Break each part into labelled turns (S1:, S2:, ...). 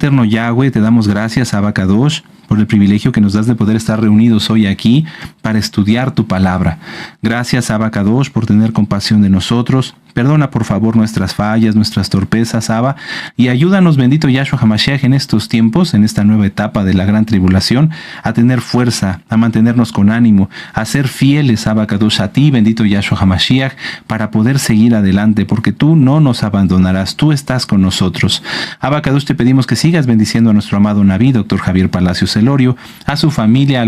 S1: eterno Yahweh, te damos gracias, Abacadosh, por el privilegio que nos das de poder estar reunidos hoy aquí para estudiar tu palabra. Gracias, Abacadosh, por tener compasión de nosotros. Perdona, por favor, nuestras fallas, nuestras torpezas, Abba, y ayúdanos, bendito Yahshua HaMashiach, en estos tiempos, en esta nueva etapa de la gran tribulación, a tener fuerza, a mantenernos con ánimo, a ser fieles, Abacadosh, a ti, bendito Yahshua HaMashiach, para poder seguir adelante, porque tú no nos abandonarás, tú estás con nosotros. Abacadosh, te pedimos que sigas bendiciendo a nuestro amado Naví, doctor Javier Palacios Elorio, a su familia, a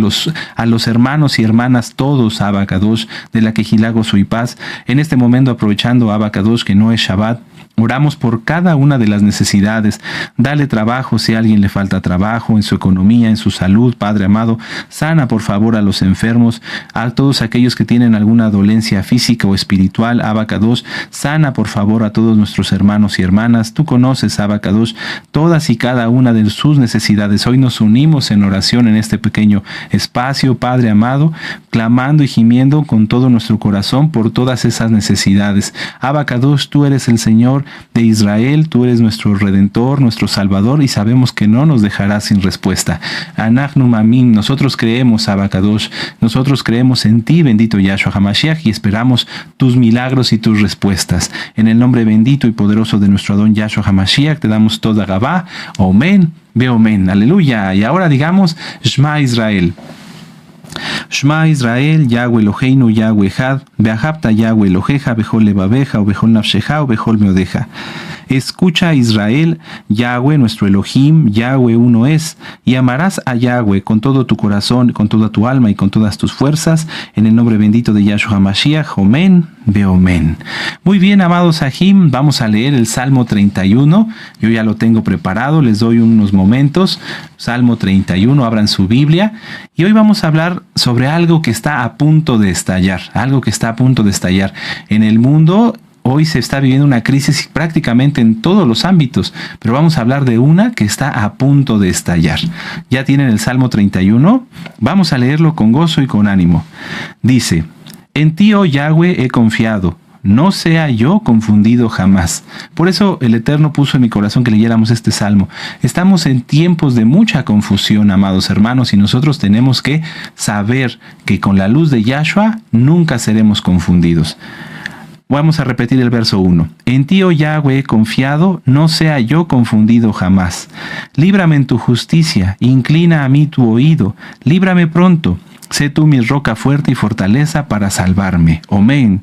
S1: los hermanos y hermanas, todos, Abacadosh, de la Quejilá Gozo y Paz, en este momento aprovechando, Abacadosh, que no es Shabbat. Oramos por cada una de las necesidades. Dale trabajo si a alguien le falta trabajo, en su economía, en su salud, Padre amado. Sana, por favor, a los enfermos, a todos aquellos que tienen alguna dolencia física o espiritual, Abacadosh. Sana, por favor, a todos nuestros hermanos y hermanas. Tú conoces, Abacadosh, todas y cada una de sus necesidades. Hoy nos unimos en oración en este pequeño espacio, Padre amado, clamando y gimiendo con todo nuestro corazón por todas esas necesidades. Abacadosh, tú eres el Señor de Israel, tú eres nuestro Redentor, nuestro Salvador, y sabemos que no nos dejarás sin respuesta. Anachnu Mamim, nosotros creemos, Abacadosh, nosotros creemos en ti, bendito Yahshua HaMashiach, y esperamos tus milagros y tus respuestas. En el nombre bendito y poderoso de nuestro Adón Yahshua HaMashiach, te damos toda Gabá, Omen, Beomen, aleluya. Y ahora digamos, Shema Israel. Shema Israel, Yahweh Eloheinu, Yahweh Had, Beahabta Yahweh Eloheja, Bejol Levabeja, o Bejol Nafsheja, o Bejol Meodeja. Escucha, Israel, Yahweh, nuestro Elohim, Yahweh uno es, y amarás a Yahweh con todo tu corazón, con toda tu alma y con todas tus fuerzas, en el nombre bendito de Yahshua HaMashiach, Omen, Beomen. Muy bien, amados Ajim, vamos a leer el Salmo 31, yo ya lo tengo preparado, les doy unos momentos. Salmo 31, abran su Biblia, y hoy vamos a hablar sobre algo que está a punto de estallar, en el mundo. Hoy se está viviendo una crisis prácticamente en todos los ámbitos, pero vamos a hablar de una que está a punto de estallar. ¿Ya tienen el Salmo 31? Vamos a leerlo con gozo y con ánimo. Dice, en ti, oh Yahweh, he confiado, no sea yo confundido jamás. Por eso el Eterno puso en mi corazón que leyéramos este Salmo. Estamos en tiempos de mucha confusión, amados hermanos, y nosotros tenemos que saber que con la luz de Yahshua nunca seremos confundidos. Vamos a repetir el verso 1. En ti, oh Yahweh, he confiado, no sea yo confundido jamás. Líbrame en tu justicia, inclina a mí tu oído, líbrame pronto. Sé tú mi roca fuerte y fortaleza para salvarme. Amén.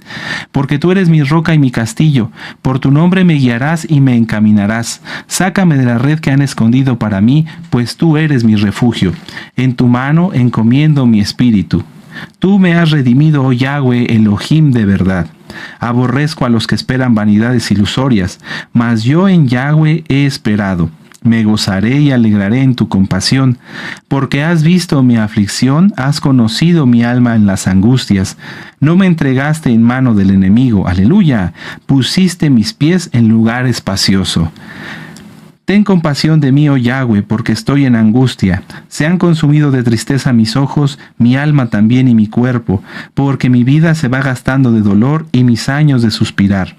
S1: Porque tú eres mi roca y mi castillo. Por tu nombre me guiarás y me encaminarás. Sácame de la red que han escondido para mí, pues tú eres mi refugio. En tu mano encomiendo mi espíritu. Tú me has redimido, oh Yahweh, Elohim de verdad. Aborrezco a los que esperan vanidades ilusorias, mas yo en Yahweh he esperado. Me gozaré y alegraré en tu compasión, porque has visto mi aflicción, has conocido mi alma en las angustias. No me entregaste en mano del enemigo, aleluya. Pusiste mis pies en lugar espacioso. Ten compasión de mí, oh Yahweh, porque estoy en angustia. Se han consumido de tristeza mis ojos, mi alma también y mi cuerpo, porque mi vida se va gastando de dolor y mis años de suspirar.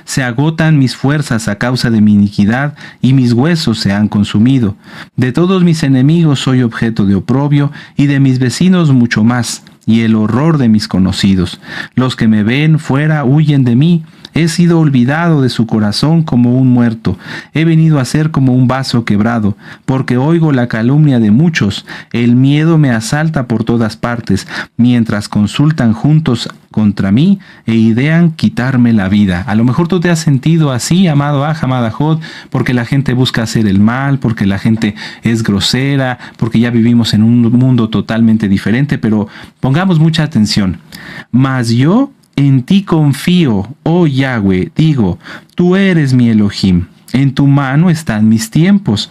S1: Se agotan mis fuerzas a causa de mi iniquidad, y mis huesos se han consumido. De todos mis enemigos soy objeto de oprobio, y de mis vecinos mucho más, y el horror de mis conocidos. Los que me ven fuera huyen de mí. He sido olvidado de su corazón como un muerto. He venido a ser como un vaso quebrado, porque oigo la calumnia de muchos. El miedo me asalta por todas partes, mientras consultan juntos contra mí e idean quitarme la vida. A lo mejor tú te has sentido así, amado Aj, amada Jod, porque la gente busca hacer el mal, porque la gente es grosera, porque ya vivimos en un mundo totalmente diferente, pero pongamos mucha atención. Mas yo en ti confío, oh Yahweh, digo, tú eres mi Elohim, en tu mano están mis tiempos.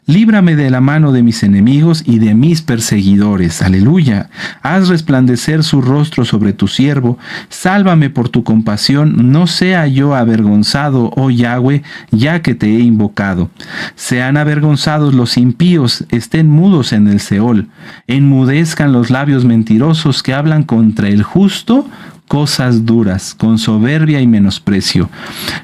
S1: Líbrame de la mano de mis enemigos y de mis perseguidores. Aleluya. Haz resplandecer su rostro sobre tu siervo. Sálvame por tu compasión. No sea yo avergonzado, oh Yahweh, ya que te he invocado. Sean avergonzados los impíos, estén mudos en el Seol. Enmudezcan los labios mentirosos que hablan contra el justo cosas duras, con soberbia y menosprecio.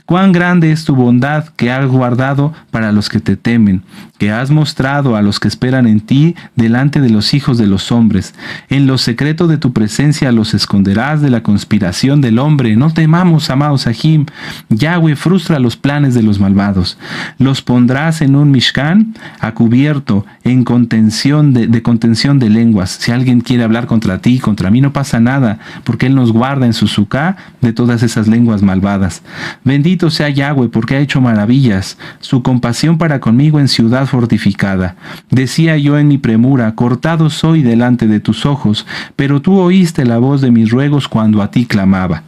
S1: Cuán grande es tu bondad que has guardado para los que te temen, que has mostrado a los que esperan en ti delante de los hijos de los hombres. En lo secreto de tu presencia los esconderás de la conspiración del hombre. No temamos, amados Sahim. Yahweh frustra los planes de los malvados. Los pondrás en un mishkan a cubierto, en contención de contención de lenguas. Si alguien quiere hablar contra ti, contra mí, no pasa nada, porque Él nos guarda en su suká de todas esas lenguas malvadas. Bendito sea Yahweh, porque ha hecho maravillas, su compasión para conmigo en ciudad fortificada. Decía yo en mi premura, cortado soy delante de tus ojos, pero tú oíste la voz de mis ruegos cuando a ti clamaba.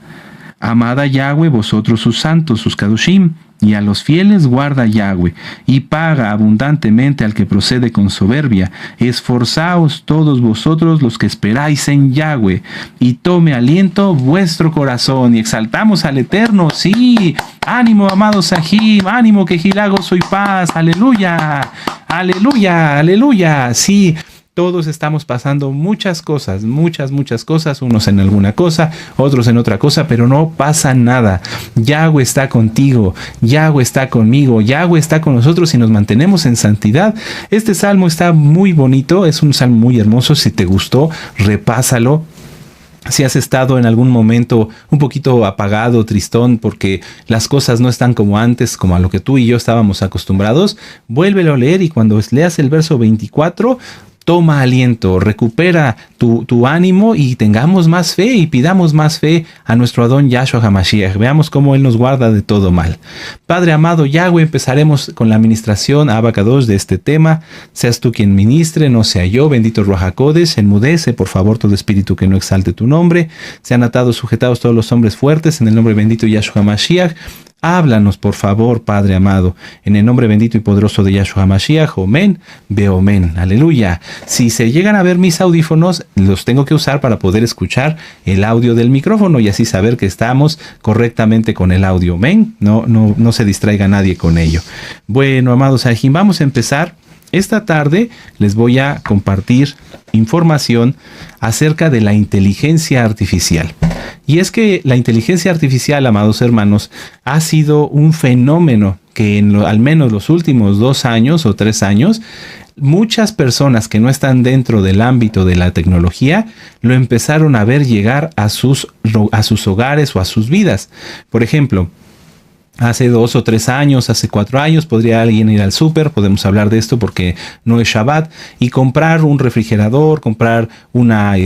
S1: Amad a Yahweh vosotros sus santos, sus kadoshim, y a los fieles guarda Yahweh, y paga abundantemente al que procede con soberbia. Esforzaos todos vosotros los que esperáis en Yahweh, y tome aliento vuestro corazón. Y exaltamos al Eterno, sí. Ánimo, amados Sahim, ánimo, que Gilago soy paz. Aleluya, aleluya, aleluya. Sí. Todos estamos pasando muchas cosas, muchas cosas, unos en alguna cosa, otros en otra cosa, pero no pasa nada. Yahweh está contigo, Yahweh está conmigo, Yahweh está con nosotros y nos mantenemos en santidad. Este salmo está muy bonito, es un salmo muy hermoso. Si te gustó, repásalo. Si has estado en algún momento un poquito apagado, tristón, porque las cosas no están como antes, como a lo que tú y yo estábamos acostumbrados, vuélvelo a leer y cuando leas el verso 24, toma aliento, recupera tu ánimo y tengamos más fe y pidamos más fe a nuestro Adón Yahshua HaMashiach. Veamos cómo Él nos guarda de todo mal. Padre amado Yahweh, empezaremos con la administración Abacados de este tema. Seas tú quien ministre, no sea yo. Bendito Ruach HaKodesh, enmudece por favor todo espíritu que no exalte tu nombre. Sean atados, sujetados todos los hombres fuertes en el nombre bendito Yahshua HaMashiach. Háblanos, por favor, Padre amado, en el nombre bendito y poderoso de Yahshua HaMashiach. Omen, beomen. Aleluya. Si se llegan a ver mis audífonos, los tengo que usar para poder escuchar el audio del micrófono y así saber que estamos correctamente con el audio. Amén. No se distraiga nadie con ello. Bueno, amados Sahim, vamos a empezar. Esta tarde les voy a compartir información acerca de la inteligencia artificial. Y es que la inteligencia artificial, amados hermanos, ha sido un fenómeno que al menos los últimos 2 años o 3 años, muchas personas que no están dentro del ámbito de la tecnología lo empezaron a ver llegar a sus hogares o a sus vidas. Por ejemplo, hace 2 o 3 años, hace 4 años, podría alguien ir al súper, podemos hablar de esto porque no es Shabbat, y comprar un refrigerador, comprar una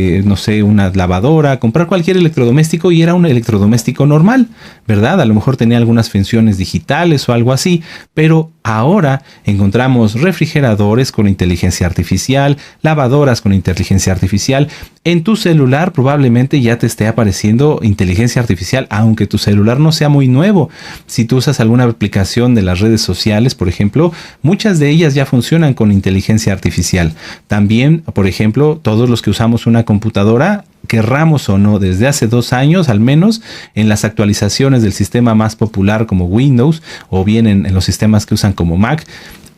S1: lavadora, comprar cualquier electrodoméstico y era un electrodoméstico normal, ¿verdad? A lo mejor tenía algunas funciones digitales o algo así, pero ahora encontramos refrigeradores con inteligencia artificial, lavadoras con inteligencia artificial. En tu celular probablemente ya te esté apareciendo inteligencia artificial, aunque tu celular no sea muy nuevo. Si tú usas alguna aplicación de las redes sociales, por ejemplo, muchas de ellas ya funcionan con inteligencia artificial. También, por ejemplo, todos los que usamos una computadora, querramos o no, desde hace 2 años al menos, en las actualizaciones del sistema más popular como Windows o bien en los sistemas que usan como Mac,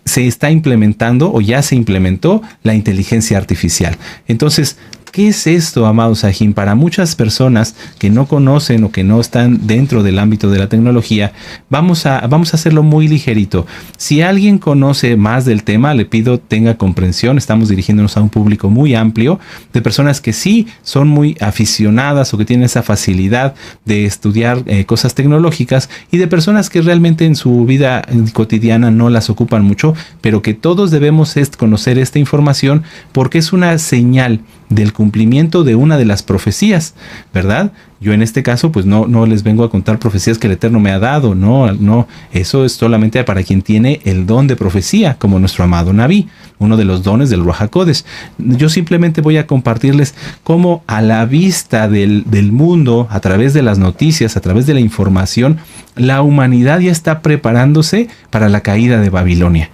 S1: se está implementando o ya se implementó la inteligencia artificial. Entonces, ¿qué es esto, amados Sahim? Para muchas personas que no conocen o que no están dentro del ámbito de la tecnología, vamos a hacerlo muy ligerito. Si alguien conoce más del tema, le pido tenga comprensión. Estamos dirigiéndonos a un público muy amplio de personas que sí son muy aficionadas o que tienen esa facilidad de estudiar cosas tecnológicas y de personas que realmente en su vida cotidiana no las ocupan mucho, pero que todos debemos conocer esta información porque es una señal del cumplimiento de una de las profecías, ¿verdad? Yo en este caso pues no les vengo a contar profecías que el Eterno me ha dado, no, eso es solamente para quien tiene el don de profecía, como nuestro amado Naví, uno de los dones del Ruach HaKodesh. Yo simplemente voy a compartirles cómo a la vista del mundo, a través de las noticias, a través de la información, la humanidad ya está preparándose para la caída de Babilonia.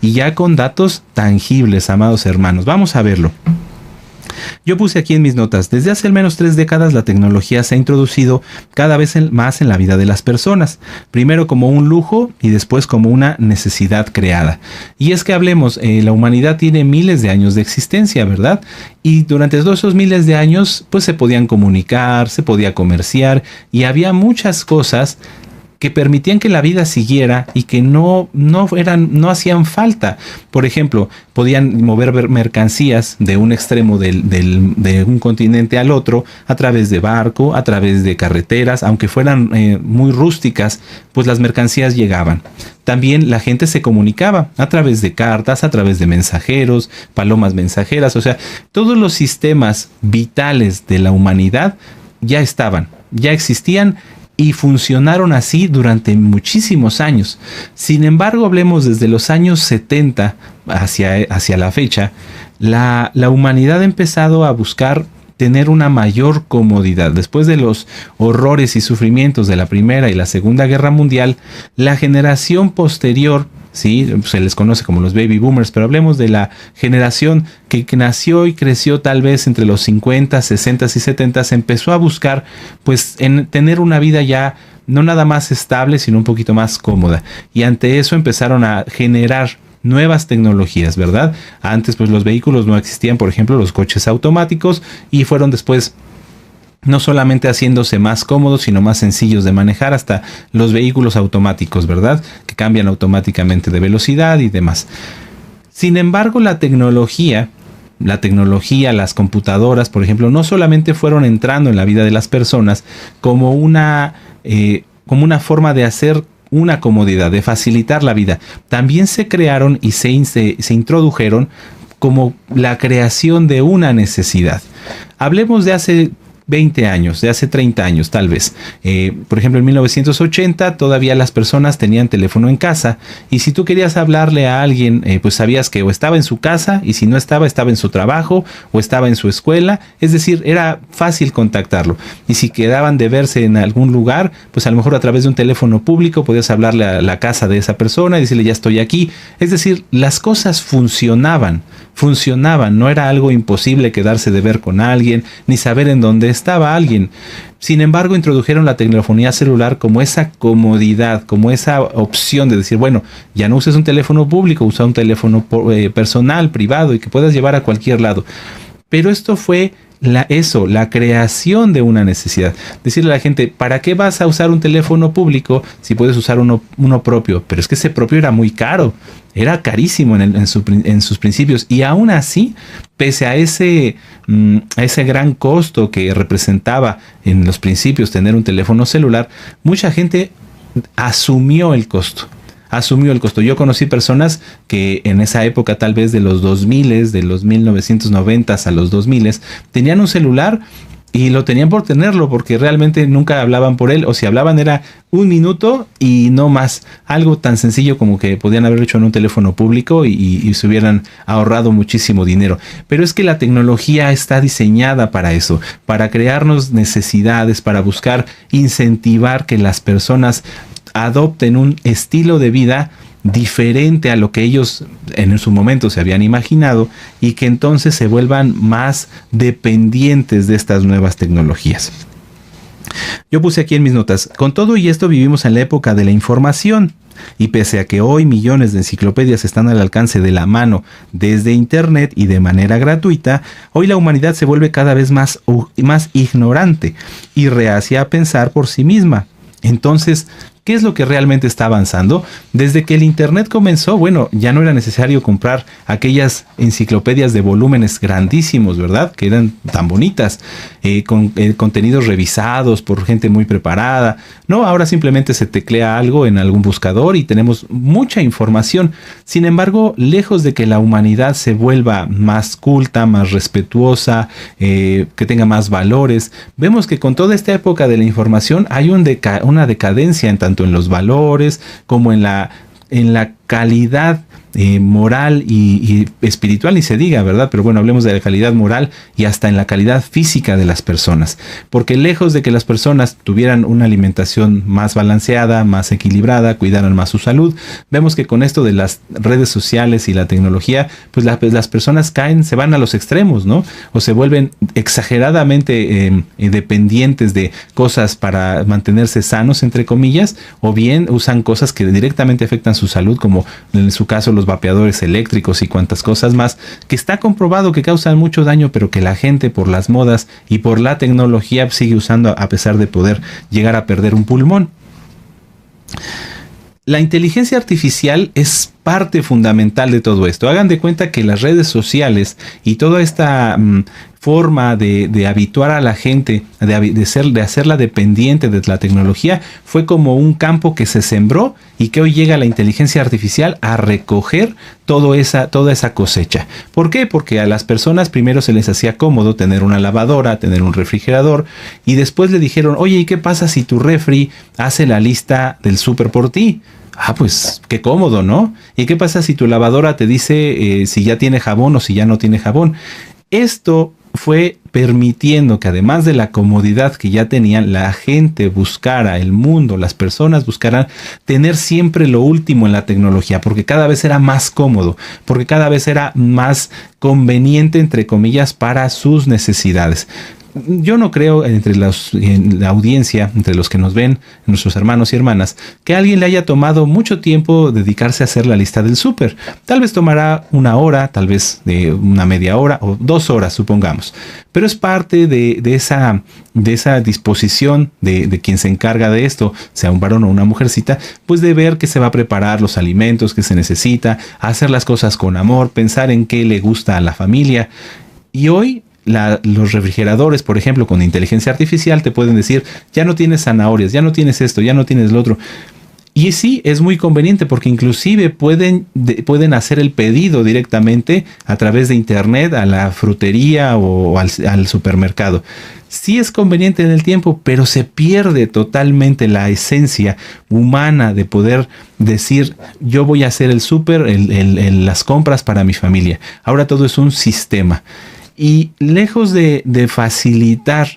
S1: Y ya con datos tangibles, amados hermanos. Vamos a verlo. Yo puse aquí en mis notas, desde hace al menos 3 décadas la tecnología se ha introducido cada vez más en la vida de las personas, primero como un lujo y después como una necesidad creada. Y es que hablemos, la humanidad tiene miles de años de existencia, ¿verdad? Y durante todos esos miles de años, pues se podían comunicar, se podía comerciar y había muchas cosas que permitían que la vida siguiera y que no hacían falta. Por ejemplo, podían mover mercancías de un extremo de un continente al otro a través de barco, a través de carreteras, aunque fueran muy rústicas, pues las mercancías llegaban. También la gente se comunicaba a través de cartas, a través de mensajeros, palomas mensajeras, o sea, todos los sistemas vitales de la humanidad ya estaban, ya existían y funcionaron así durante muchísimos años. Sin embargo, hablemos desde los años 70 hacia la fecha, la humanidad ha empezado a buscar tener una mayor comodidad. Después de los horrores y sufrimientos de la Primera y la Segunda Guerra Mundial, la generación posterior, sí, se les conoce como los baby boomers, pero hablemos de la generación que nació y creció tal vez entre los 50, 60 y 70, empezó a buscar pues en tener una vida ya no nada más estable, sino un poquito más cómoda. Y ante eso empezaron a generar nuevas tecnologías, ¿verdad? Antes pues los vehículos no existían, por ejemplo los coches automáticos, y fueron después no solamente haciéndose más cómodos, sino más sencillos de manejar, hasta los vehículos automáticos, ¿verdad? Que cambian automáticamente de velocidad y demás. Sin embargo, la tecnología, las computadoras, por ejemplo, no solamente fueron entrando en la vida de las personas como una forma de hacer una comodidad, de facilitar la vida. También se crearon y se introdujeron como la creación de una necesidad. Hablemos de hace 20 años, de hace 30 años tal vez. Por ejemplo, en 1980 todavía las personas tenían teléfono en casa, y si tú querías hablarle a alguien, pues sabías que o estaba en su casa, y si no estaba en su trabajo o estaba en su escuela, es decir, era fácil contactarlo. Y si quedaban de verse en algún lugar, pues a lo mejor a través de un teléfono público podías hablarle a la casa de esa persona y decirle ya estoy aquí. Es decir, las cosas funcionaban, no era algo imposible quedarse de ver con alguien, ni saber en dónde estaba alguien. Sin embargo, introdujeron la telefonía celular como esa comodidad, como esa opción de decir, bueno, ya no uses un teléfono público, usa un teléfono personal, privado, y que puedas llevar a cualquier lado. Pero esto fue la creación de una necesidad. Decirle a la gente, ¿para qué vas a usar un teléfono público si puedes usar uno propio? Pero es que ese propio era muy caro, era carísimo en sus principios, y aún así, pese a ese gran costo que representaba en los principios tener un teléfono celular, mucha gente asumió el costo. Yo conocí personas que en esa época, tal vez de los 2000, de los 1990 a los 2000, tenían un celular y lo tenían por tenerlo, porque realmente nunca hablaban por él, o si hablaban era un minuto y no más. Algo tan sencillo como que podían haberlo hecho en un teléfono público y se hubieran ahorrado muchísimo dinero. Pero es que la tecnología está diseñada para eso, para crearnos necesidades, para buscar incentivar que las personas adopten un estilo de vida diferente a lo que ellos en su momento se habían imaginado, y que entonces se vuelvan más dependientes de estas nuevas tecnologías. Yo puse aquí en mis notas, con todo y esto vivimos en la época de la información, y pese a que hoy millones de enciclopedias están al alcance de la mano desde internet y de manera gratuita, hoy la humanidad se vuelve cada vez más ignorante y reacia a pensar por sí misma. Entonces, ¿qué es lo que realmente está avanzando? Desde que el internet comenzó, bueno, ya no era necesario comprar aquellas enciclopedias de volúmenes grandísimos, ¿verdad? Que eran tan bonitas, con contenidos revisados por gente muy preparada. No, ahora simplemente se teclea algo en algún buscador y tenemos mucha información. Sin embargo, lejos de que la humanidad se vuelva más culta, más respetuosa, que tenga más valores, vemos que con toda esta época de la información hay una decadencia en tanto en los valores como en la calidad moral y espiritual, ni se diga, ¿verdad? Pero bueno, hablemos de la calidad moral y hasta en la calidad física de las personas. Porque lejos de que las personas tuvieran una alimentación más balanceada, más equilibrada, cuidaran más su salud, vemos que con esto de las redes sociales y la tecnología, pues las personas caen, se van a los extremos, ¿no? O se vuelven exageradamente dependientes de cosas para mantenerse sanos, entre comillas, o bien usan cosas que directamente afectan su salud, como en su caso los vapeadores eléctricos y cuantas cosas más, que está comprobado que causan mucho daño, pero que la gente por las modas y por la tecnología sigue usando a pesar de poder llegar a perder un pulmón. La inteligencia artificial es parte fundamental de todo esto. Hagan de cuenta que las redes sociales y toda esta forma de habituar a la gente, de hacerla dependiente de la tecnología, fue como un campo que se sembró y que hoy llega la inteligencia artificial a recoger toda esa cosecha. ¿Por qué? Porque a las personas primero se les hacía cómodo tener una lavadora, tener un refrigerador, y después le dijeron, oye, ¿y qué pasa si tu refri hace la lista del súper por ti? Ah, pues qué cómodo, ¿no? ¿Y qué pasa si tu lavadora te dice si ya tiene jabón o si ya no tiene jabón? Esto fue permitiendo que, además de la comodidad que ya tenían, la gente buscara, el mundo, las personas buscaran tener siempre lo último en la tecnología, porque cada vez era más cómodo, porque cada vez era más conveniente, entre comillas, para sus necesidades. Yo no creo en la audiencia, entre los que nos ven, nuestros hermanos y hermanas, que a alguien le haya tomado mucho tiempo dedicarse a hacer la lista del súper. Tal vez tomará una hora, tal vez una media hora o 2 horas, supongamos. Pero es parte de esa disposición de quien se encarga de esto, sea un varón o una mujercita, pues de ver que se va a preparar los alimentos que se necesita, hacer las cosas con amor, pensar en qué le gusta a la familia. Y hoy los refrigeradores, por ejemplo, con inteligencia artificial te pueden decir, ya no tienes zanahorias, ya no tienes esto, ya no tienes lo otro. Y sí, es muy conveniente porque inclusive pueden hacer el pedido directamente a través de internet a la frutería o al supermercado. Sí es conveniente en el tiempo, pero se pierde totalmente la esencia humana de poder decir, yo voy a hacer el súper, las compras para mi familia. Ahora todo es un sistema. Y lejos de facilitar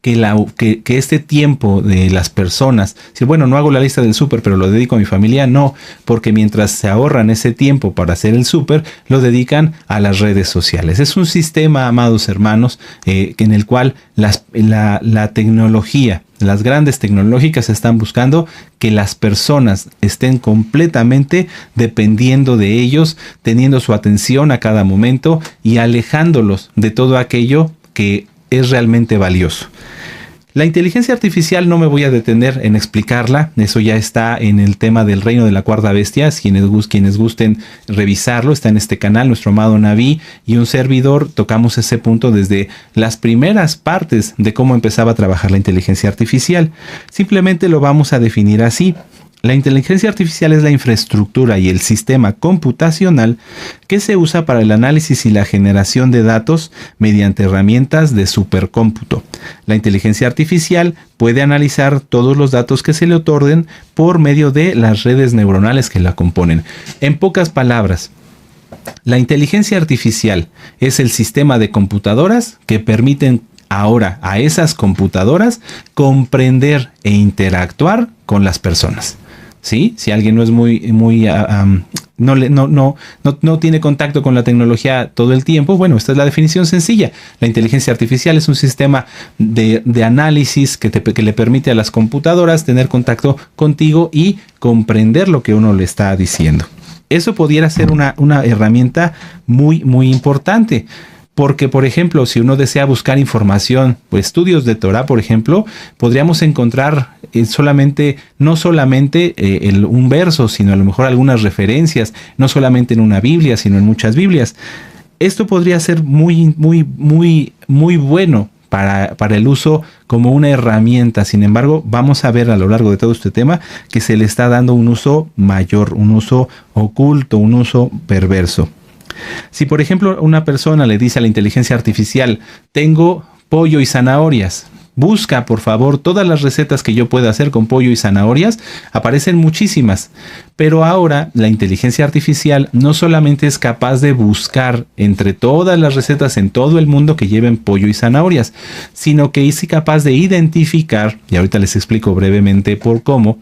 S1: que este tiempo de las personas, si bueno, no hago la lista del súper, pero lo dedico a mi familia, no, porque mientras se ahorran ese tiempo para hacer el súper, lo dedican a las redes sociales. Es un sistema, amados hermanos, en el cual la tecnología, las grandes tecnológicas están buscando que las personas estén completamente dependiendo de ellos, teniendo su atención a cada momento y alejándolos de todo aquello que es realmente valioso. La inteligencia artificial no me voy a detener en explicarla, eso ya está en el tema del reino de la cuarta bestia, quienes gusten revisarlo, está en este canal, nuestro amado Naví y un servidor, tocamos ese punto desde las primeras partes de cómo empezaba a trabajar la inteligencia artificial. Simplemente lo vamos a definir así. La inteligencia artificial es la infraestructura y el sistema computacional que se usa para el análisis y la generación de datos mediante herramientas de supercómputo. La inteligencia artificial puede analizar todos los datos que se le otorguen por medio de las redes neuronales que la componen. En pocas palabras, la inteligencia artificial es el sistema de computadoras que permiten ahora a esas computadoras comprender e interactuar con las personas. ¿Sí? Si alguien no es no tiene contacto con la tecnología todo el tiempo, bueno, esta es la definición sencilla. La inteligencia artificial es un sistema de análisis que le permite a las computadoras tener contacto contigo y comprender lo que uno le está diciendo. Eso pudiera ser una herramienta muy, muy importante. Porque, por ejemplo, si uno desea buscar información, pues estudios de Torah, por ejemplo, podríamos encontrar no solamente un verso, sino a lo mejor algunas referencias, no solamente en una Biblia, sino en muchas Biblias. Esto podría ser muy, muy, muy, muy bueno para el uso como una herramienta. Sin embargo, vamos a ver a lo largo de todo este tema que se le está dando un uso mayor, un uso oculto, un uso perverso. Si, por ejemplo, una persona le dice a la inteligencia artificial, tengo pollo y zanahorias, Busca, por favor, todas las recetas que yo pueda hacer con pollo y zanahorias. Aparecen muchísimas. Pero ahora la inteligencia artificial no solamente es capaz de buscar entre todas las recetas en todo el mundo que lleven pollo y zanahorias, sino que es capaz de identificar, y ahorita les explico brevemente por cómo.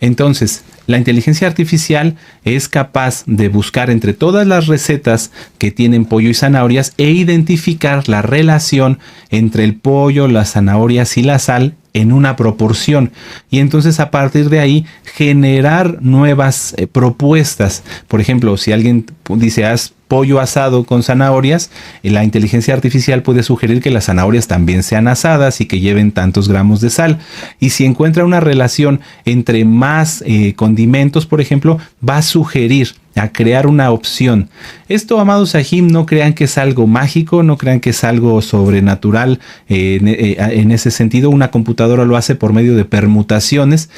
S1: Entonces, la inteligencia artificial es capaz de buscar entre todas las recetas que tienen pollo y zanahorias e identificar la relación entre el pollo, las zanahorias y la sal en una proporción, y entonces a partir de ahí generar nuevas propuestas. Por ejemplo, si alguien dice haz pollo asado con zanahorias, la inteligencia artificial puede sugerir que las zanahorias también sean asadas y que lleven tantos gramos de sal, y si encuentra una relación entre más condimentos, por ejemplo, va a sugerir a crear una opción. Esto, amados Sahim, no crean que es algo mágico, no crean que es algo sobrenatural. En ese sentido, una computadora lo hace por medio de permutaciones.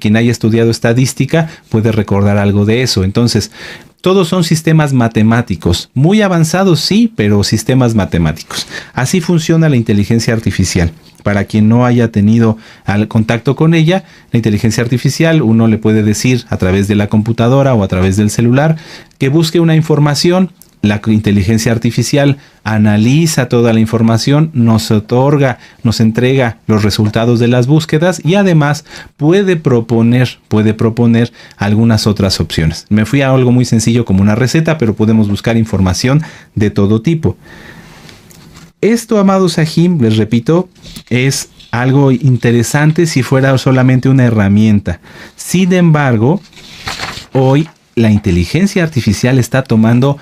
S1: Quien haya estudiado estadística puede recordar algo de eso. Entonces, todos son sistemas matemáticos, muy avanzados sí, pero sistemas matemáticos. Así funciona la inteligencia artificial. Para quien no haya tenido contacto con ella, la inteligencia artificial, uno le puede decir a través de la computadora o a través del celular que busque una información. La inteligencia artificial analiza toda la información, nos otorga, nos entrega los resultados de las búsquedas y además puede proponer algunas otras opciones. Me fui a algo muy sencillo como una receta, pero podemos buscar información de todo tipo. Esto, amados Sahim, les repito, es algo interesante si fuera solamente una herramienta. Sin embargo, hoy la inteligencia artificial está tomando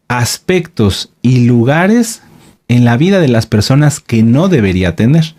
S1: aspectos y lugares en la vida de las personas que no debería tener.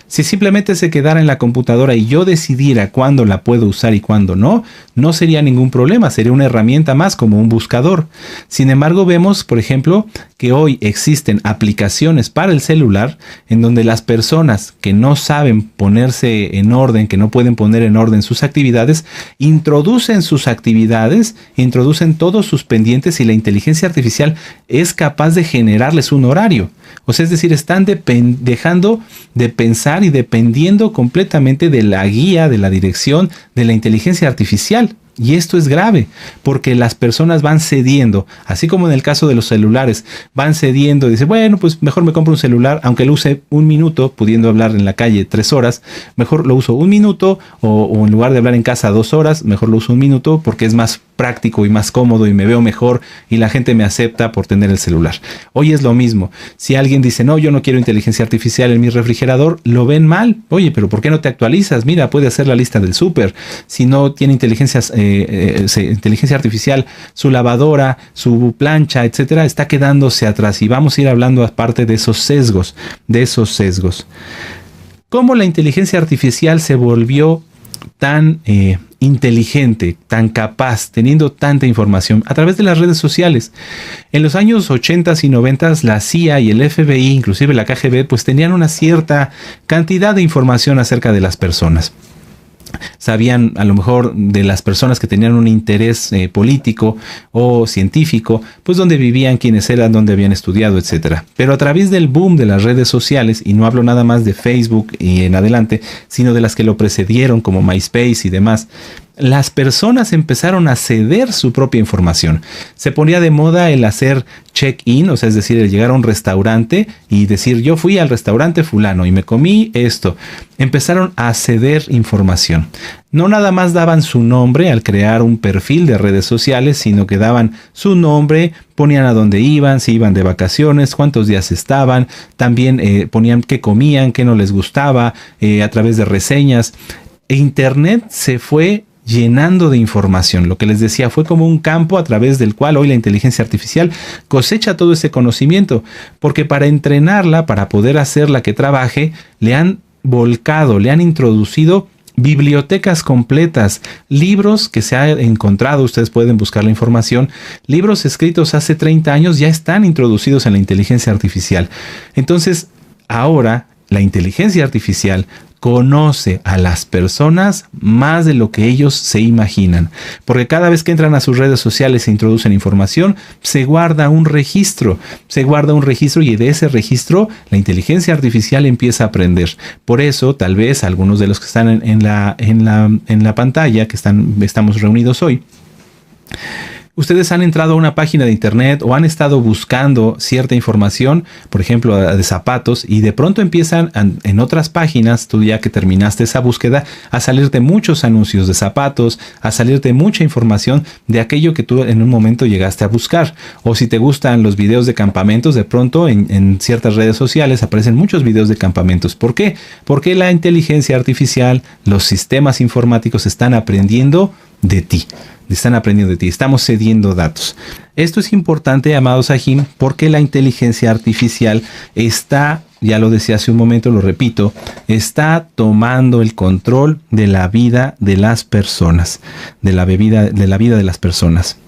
S1: Si simplemente se quedara en la computadora y yo decidiera cuándo la puedo usar y cuándo no, no sería ningún problema, sería una herramienta más como un buscador. Sin embargo, vemos, por ejemplo, que hoy existen aplicaciones para el celular en donde las personas que no saben ponerse en orden, que no pueden poner en orden sus actividades, introducen sus actividades, introducen todos sus pendientes y la inteligencia artificial es capaz de generarles un horario. O sea, es decir, están dejando de pensar y dependiendo completamente de la guía, de la dirección de la inteligencia artificial. Y esto es grave porque las personas van cediendo, así como en el caso de los celulares, van cediendo y dicen, bueno, pues mejor me compro un celular, aunque lo use un minuto, pudiendo hablar en la calle 3 horas, mejor lo uso un minuto, o en lugar de hablar en casa 2 horas, mejor lo uso un minuto porque es más práctico y más cómodo y me veo mejor y la gente me acepta por tener el celular. Hoy es lo mismo. Si alguien dice, no, yo no quiero inteligencia artificial en mi refrigerador, lo ven mal. Oye, pero ¿por qué no te actualizas? Mira, puede hacer la lista del súper. Si no tiene inteligencia artificial, su lavadora, su plancha, etcétera, está quedándose atrás, y vamos a ir hablando aparte de esos sesgos, ¿Cómo la inteligencia artificial se volvió tan inteligente, tan capaz, teniendo tanta información? A través de las redes sociales. En los años 80 y 90 la CIA y el FBI, inclusive la KGB, pues tenían una cierta cantidad de información acerca de las personas. Sabían a lo mejor de las personas que tenían un interés político o científico, pues dónde vivían, quiénes eran, dónde habían estudiado, etcétera. Pero a través del boom de las redes sociales, y no hablo nada más de Facebook y en adelante, sino de las que lo precedieron como MySpace y demás, las personas empezaron a ceder su propia información. Se ponía de moda el hacer check-in, o sea, es decir, el llegar a un restaurante y decir, yo fui al restaurante fulano y me comí esto. Empezaron a ceder información. No nada más daban su nombre al crear un perfil de redes sociales, sino que daban su nombre, ponían a dónde iban, si iban de vacaciones, cuántos días estaban, también ponían qué comían, qué no les gustaba, a través de reseñas. Internet se fue llenando de información. Lo que les decía, fue como un campo a través del cual hoy la inteligencia artificial cosecha todo ese conocimiento, porque para entrenarla, para poder hacerla que trabaje, le han volcado, le han introducido bibliotecas completas, libros que se ha encontrado, ustedes pueden buscar la información, libros escritos hace 30 años ya están introducidos en la inteligencia artificial. Entonces, ahora la inteligencia artificial conoce a las personas más de lo que ellos se imaginan. Porque cada vez que entran a sus redes sociales e introducen información, se guarda un registro. Y de ese registro la inteligencia artificial empieza a aprender. Por eso, tal vez algunos de los que están en la pantalla, que estamos reunidos hoy, ustedes han entrado a una página de internet o han estado buscando cierta información, por ejemplo, de zapatos, y de pronto empiezan en otras páginas, tú ya que terminaste esa búsqueda, a salirte muchos anuncios de zapatos, a salirte mucha información de aquello que tú en un momento llegaste a buscar. O si te gustan los videos de campamentos, de pronto en ciertas redes sociales aparecen muchos videos de campamentos. ¿Por qué? Porque la inteligencia artificial, los sistemas informáticos están aprendiendo de ti. Estamos cediendo datos. Esto es importante, amados Sahim, porque la inteligencia artificial está, ya lo decía hace un momento, lo repito, está tomando el control de la vida de las personas, de la vida de las personas.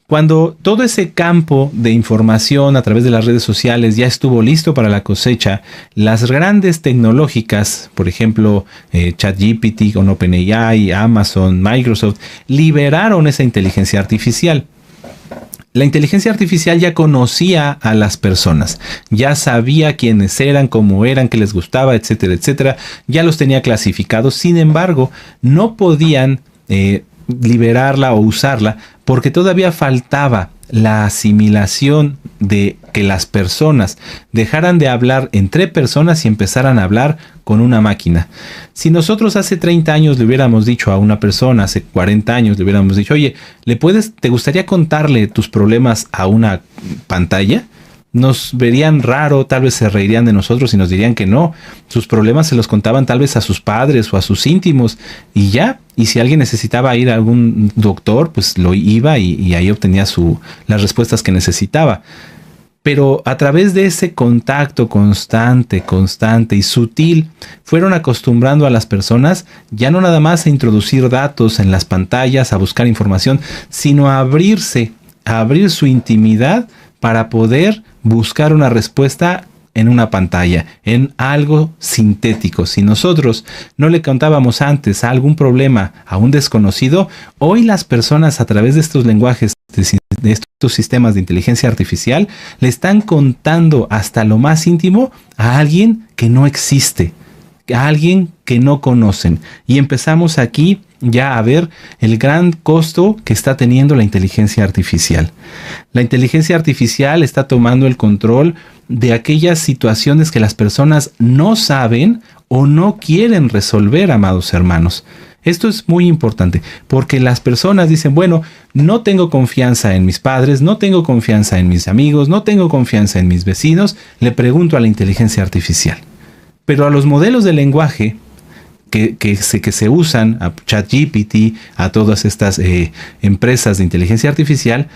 S1: Cuando todo ese campo de información a través de las redes sociales ya estuvo listo para la cosecha, las grandes tecnológicas, por ejemplo, ChatGPT con OpenAI, Amazon, Microsoft, liberaron esa inteligencia artificial. La inteligencia artificial ya conocía a las personas, ya sabía quiénes eran, cómo eran, qué les gustaba, etcétera, etcétera. Ya los tenía clasificados. Sin embargo, no podían liberarla o usarla porque todavía faltaba la asimilación de que las personas dejaran de hablar entre personas y empezaran a hablar con una máquina. Si nosotros hace 30 años le hubiéramos dicho a una persona, hace 40 años le hubiéramos dicho, oye, ¿te gustaría contarle tus problemas a una pantalla? Nos verían raro, tal vez se reirían de nosotros y nos dirían que no. Sus problemas se los contaban tal vez a sus padres o a sus íntimos y ya. Y si alguien necesitaba ir a algún doctor, pues lo iba y ahí obtenía las respuestas que necesitaba. Pero a través de ese contacto constante y sutil, fueron acostumbrando a las personas ya no nada más a introducir datos en las pantallas, a buscar información, sino a abrir su intimidad para poder buscar una respuesta en una pantalla, en algo sintético. Si nosotros no le contábamos antes algún problema a un desconocido, hoy las personas a través de estos lenguajes, de estos sistemas de inteligencia artificial, le están contando hasta lo más íntimo a alguien que no existe, a alguien que no conocen. Y empezamos aquí ya a ver el gran costo que está teniendo la inteligencia artificial. La inteligencia artificial está tomando el control de aquellas situaciones que las personas no saben o no quieren resolver, amados hermanos. Esto es muy importante porque las personas dicen, bueno, no tengo confianza en mis padres, no tengo confianza en mis amigos, no tengo confianza en mis vecinos, le pregunto a la inteligencia artificial. Pero a los modelos de lenguaje que se usan, a ChatGPT, a todas estas empresas de inteligencia artificial,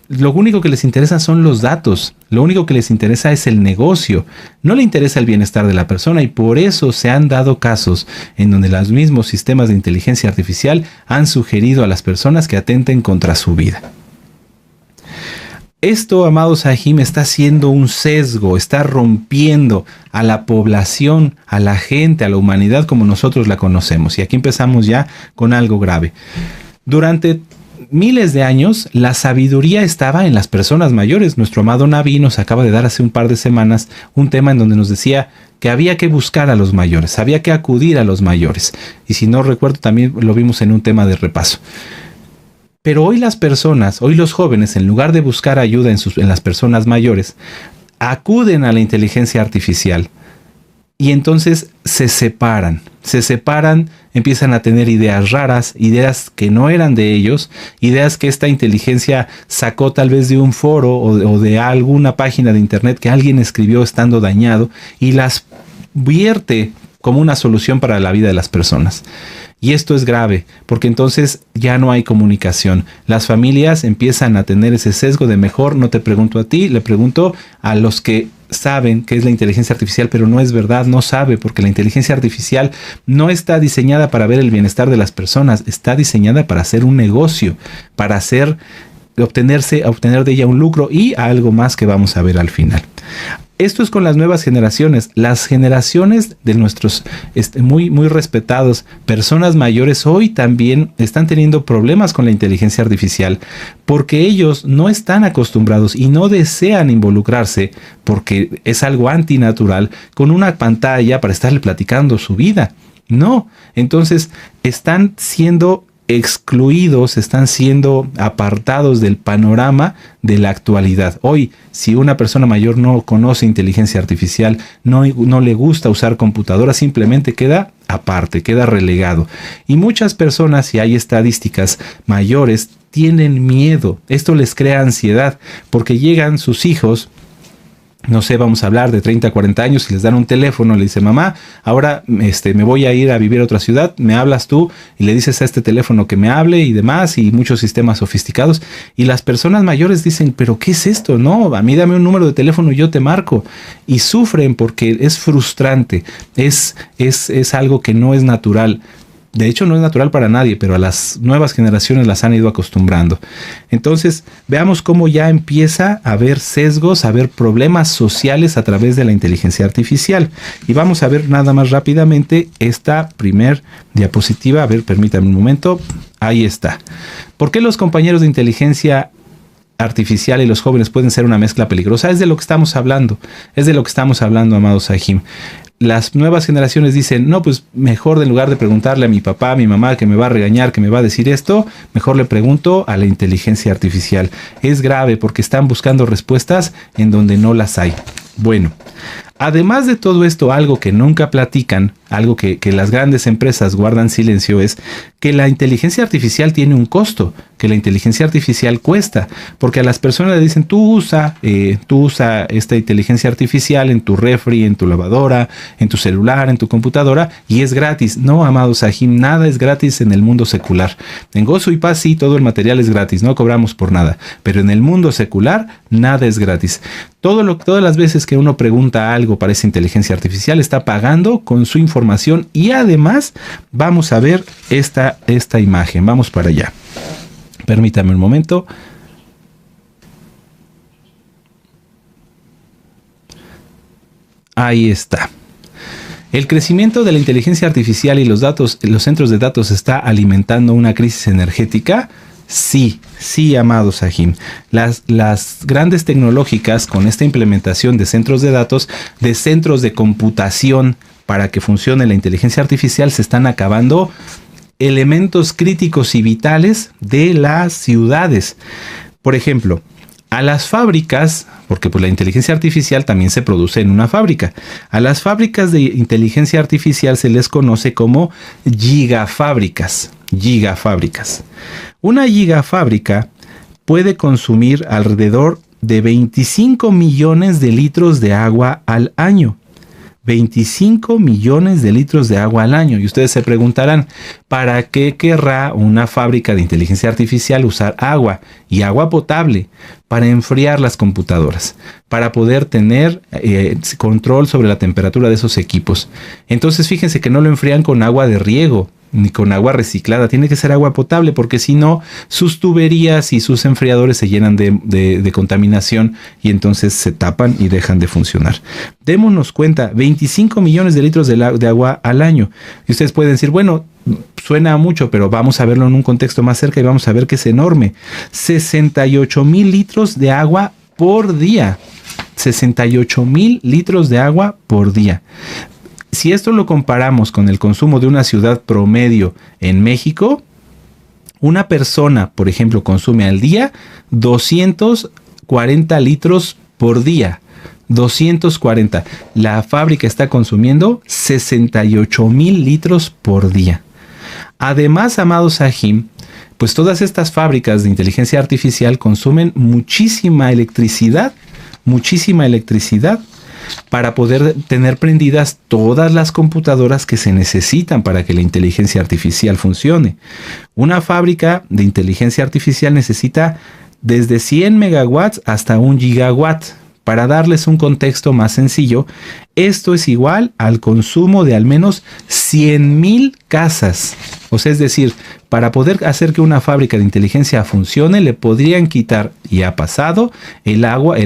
S1: lo único que les interesa son los datos, lo único que les interesa es el negocio, no le interesa el bienestar de la persona, y por eso se han dado casos en donde los mismos sistemas de inteligencia artificial han sugerido a las personas que atenten contra su vida. Esto, amados Sahim, está haciendo un sesgo, está rompiendo a la población, a la gente, a la humanidad como nosotros la conocemos. Y aquí empezamos ya con algo grave. Durante miles de años, la sabiduría estaba en las personas mayores. Nuestro amado Naví nos acaba de dar hace un par de semanas un tema en donde nos decía que había que buscar a los mayores, había que acudir a los mayores. Y si no recuerdo, también lo vimos en un tema de repaso. Pero hoy los jóvenes, en lugar de buscar ayuda en las personas mayores, acuden a la inteligencia artificial y entonces se separan, empiezan a tener ideas raras, ideas que no eran de ellos, ideas que esta inteligencia sacó tal vez de un foro o de alguna página de internet que alguien escribió estando dañado y las vierte como una solución para la vida de las personas. Y esto es grave, porque entonces ya no hay comunicación. Las familias empiezan a tener ese sesgo de mejor no te pregunto a ti, le pregunto a los que saben qué es la inteligencia artificial, pero no es verdad, no sabe, porque la inteligencia artificial no está diseñada para ver el bienestar de las personas, está diseñada para hacer un negocio, para obtener de ella un lucro y algo más que vamos a ver al final. Esto es con las nuevas generaciones. Las generaciones de nuestros muy, muy respetados personas mayores hoy también están teniendo problemas con la inteligencia artificial porque ellos no están acostumbrados y no desean involucrarse porque es algo antinatural con una pantalla para estarle platicando su vida. No, entonces están siendo excluidos, están siendo apartados del panorama de la actualidad. Hoy, si una persona mayor no conoce inteligencia artificial, no le gusta usar computadora, simplemente queda aparte, queda relegado. Y muchas personas, y hay estadísticas, mayores tienen miedo. Esto les crea ansiedad porque llegan sus hijos, no sé, vamos a hablar de 30, 40 años y les dan un teléfono, le dice mamá, ahora me voy a ir a vivir a otra ciudad, me hablas tú y le dices a este teléfono que me hable y demás y muchos sistemas sofisticados y las personas mayores dicen, pero ¿qué es esto? No, a mí dame un número de teléfono y yo te marco y sufren porque es frustrante, es algo que no es natural. De hecho, no es natural para nadie, pero a las nuevas generaciones las han ido acostumbrando. Entonces, veamos cómo ya empieza a haber sesgos, a haber problemas sociales a través de la inteligencia artificial. Y vamos a ver nada más rápidamente esta primer diapositiva. A ver, permítame un momento. Ahí está. ¿Por qué los compañeros de inteligencia artificial y los jóvenes pueden ser una mezcla peligrosa? Es de lo que estamos hablando. Es de lo que estamos hablando, amado Sahim. Las nuevas generaciones dicen, no, pues mejor en lugar de preguntarle a mi papá, a mi mamá, que me va a regañar, que me va a decir esto, mejor le pregunto a la inteligencia artificial. Es grave porque están buscando respuestas en donde no las hay. Bueno, además de todo esto, algo que nunca platican, algo que las grandes empresas guardan silencio es que la inteligencia artificial tiene un costo, que la inteligencia artificial cuesta, porque a las personas le dicen, tú usa esta inteligencia artificial en tu refri, en tu lavadora, en tu celular, en tu computadora y es gratis. No, amado Sahim, nada es gratis en el mundo secular. En Gozo y Paz sí, todo el material es gratis, no cobramos por nada, pero en el mundo secular nada es gratis. Todas las veces que uno pregunta algo para esa inteligencia artificial está pagando con su información y además vamos a ver esta imagen. Vamos para allá. Permítame un momento. Ahí está. El crecimiento de la inteligencia artificial y los centros de datos está alimentando una crisis energética. Sí, amado Sahim. Las grandes tecnológicas con esta implementación de centros de datos, de centros de computación para que funcione la inteligencia artificial, se están acabando elementos críticos y vitales de las ciudades. Por ejemplo, a las fábricas, porque pues la inteligencia artificial también se produce en una fábrica. A las fábricas de inteligencia artificial se les conoce como gigafábricas. Una gigafábrica puede consumir alrededor de 25 millones de litros de agua al año. 25 millones de litros de agua al año. Y ustedes se preguntarán, ¿para qué querrá una fábrica de inteligencia artificial usar agua y agua potable? Para enfriar las computadoras, para poder tener control sobre la temperatura de esos equipos. Entonces fíjense que no lo enfrían con agua de riego ni con agua reciclada, tiene que ser agua potable porque si no sus tuberías y sus enfriadores se llenan de contaminación y entonces se tapan y dejan de funcionar. Démonos cuenta, 25 millones de litros de agua al año. Y ustedes pueden decir, bueno, suena mucho, pero vamos a verlo en un contexto más cerca y vamos a ver que es enorme. 68,000 litros de agua por día. 68,000 litros de agua por día. Si esto lo comparamos con el consumo de una ciudad promedio en México, una persona, por ejemplo, consume al día 240 litros por día. 240. La fábrica está consumiendo 68,000 litros por día. Además, amado Sahim, pues todas estas fábricas de inteligencia artificial consumen muchísima electricidad para poder tener prendidas todas las computadoras que se necesitan para que la inteligencia artificial funcione. Una fábrica de inteligencia artificial necesita desde 100 megawatts hasta 1 gigawatt Para darles un contexto más sencillo, esto es igual al consumo de al menos 100,000 casas. O sea, es decir, para poder hacer que una fábrica de inteligencia funcione, le podrían quitar, y ha pasado, el agua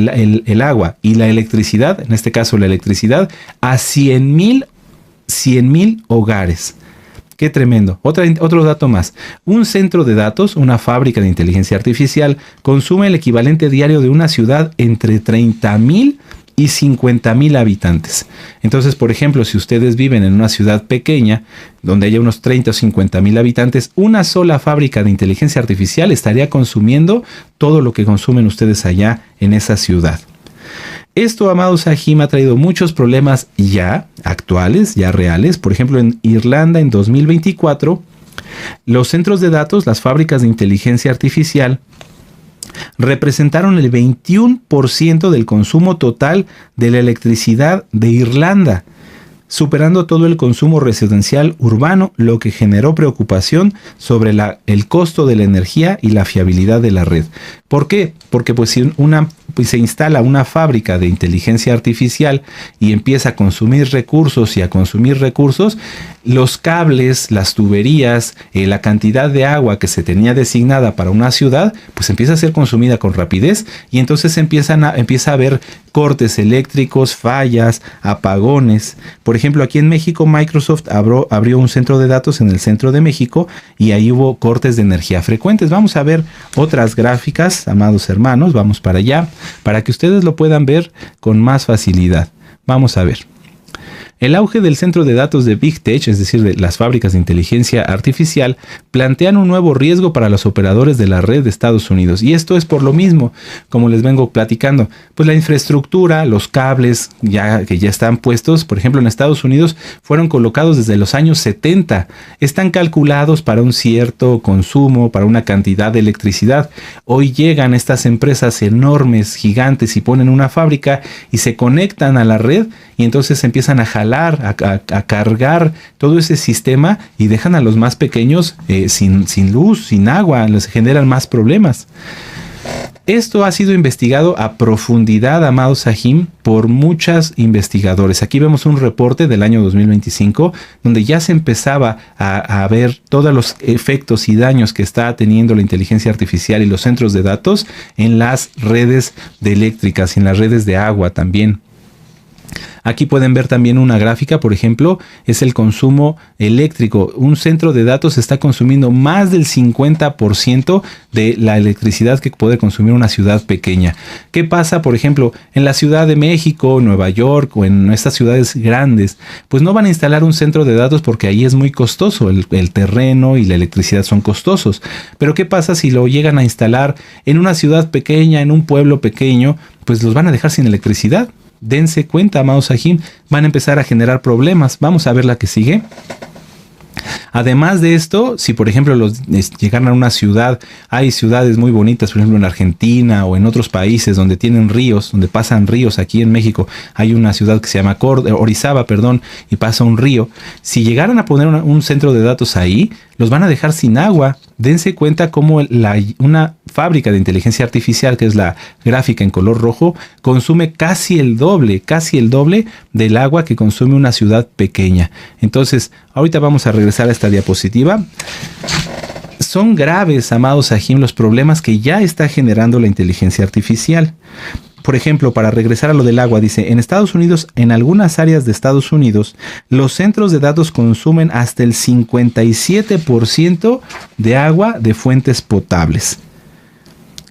S1: y la electricidad, en este caso la electricidad, a 100,000 hogares. Qué tremendo. Otro dato más. Un centro de datos, una fábrica de inteligencia artificial, consume el equivalente diario de una ciudad entre 30,000 y 50,000 habitantes. Entonces, por ejemplo, si ustedes viven en una ciudad pequeña, donde haya unos 30 o 50,000 habitantes, una sola fábrica de inteligencia artificial estaría consumiendo todo lo que consumen ustedes allá en esa ciudad. Esto, amados Sahim, ha traído muchos problemas ya actuales, ya reales. Por ejemplo, en Irlanda en 2024, los centros de datos, las fábricas de inteligencia artificial, representaron el 21% del consumo total de la electricidad de Irlanda, superando todo el consumo residencial urbano, lo que generó preocupación sobre el costo de la energía y la fiabilidad de la red. ¿Por qué? Porque pues si se instala una fábrica de inteligencia artificial y empieza a consumir recursos, los cables, las tuberías, la cantidad de agua que se tenía designada para una ciudad, pues empieza a ser consumida con rapidez, y entonces empieza a haber cortes eléctricos, fallas, apagones. Por ejemplo, aquí en México, Microsoft abrió un centro de datos en el centro de México, y ahí hubo cortes de energía frecuentes. Vamos a ver otras gráficas, amados hermanos, vamos para allá, para que ustedes lo puedan ver con más facilidad. Vamos a ver. El auge del centro de datos de Big Tech, es decir, de las fábricas de inteligencia artificial, plantean un nuevo riesgo para los operadores de la red de Estados Unidos. Y esto es por lo mismo, como les vengo platicando, pues la infraestructura, los cables que ya están puestos, por ejemplo, en Estados Unidos, fueron colocados desde los años 70. Están calculados para un cierto consumo, para una cantidad de electricidad. Hoy llegan estas empresas enormes, gigantes, y ponen una fábrica y se conectan a la red, y entonces empiezan a jalar, a cargar todo ese sistema, y dejan a los más pequeños sin luz, sin agua, les generan más problemas. Esto ha sido investigado a profundidad, amados Sahim, por muchos investigadores. Aquí vemos un reporte del año 2025, donde ya se empezaba a ver todos los efectos y daños que está teniendo la inteligencia artificial y los centros de datos en las redes eléctricas y en las redes de agua también. Aquí pueden ver también una gráfica, por ejemplo, es el consumo eléctrico. Un centro de datos está consumiendo más del 50% de la electricidad que puede consumir una ciudad pequeña. ¿Qué pasa, por ejemplo, en la Ciudad de México, Nueva York o en estas ciudades grandes? Pues no van a instalar un centro de datos porque ahí es muy costoso, el terreno y la electricidad son costosos. Pero ¿qué pasa si lo llegan a instalar en una ciudad pequeña, en un pueblo pequeño? Pues los van a dejar sin electricidad. Dense cuenta, amados Sahim, van a empezar a generar problemas. Vamos a ver la que sigue. Además de esto, si por ejemplo llegan a una ciudad, hay ciudades muy bonitas, por ejemplo en Argentina o en otros países donde tienen ríos, donde pasan ríos. Aquí en México hay una ciudad que se llama Orizaba, y pasa un río. Si llegaran a poner un centro de datos ahí, los van a dejar sin agua. Dense cuenta cómo una fábrica de inteligencia artificial, que es la gráfica en color rojo, consume casi el doble del agua que consume una ciudad pequeña. Entonces, ahorita vamos a regresar a esta diapositiva. Son graves, amados Sahim, los problemas que ya está generando la inteligencia artificial. Por ejemplo, para regresar a lo del agua, dice, en Estados Unidos, en algunas áreas de Estados Unidos, los centros de datos consumen hasta el 57% de agua de fuentes potables.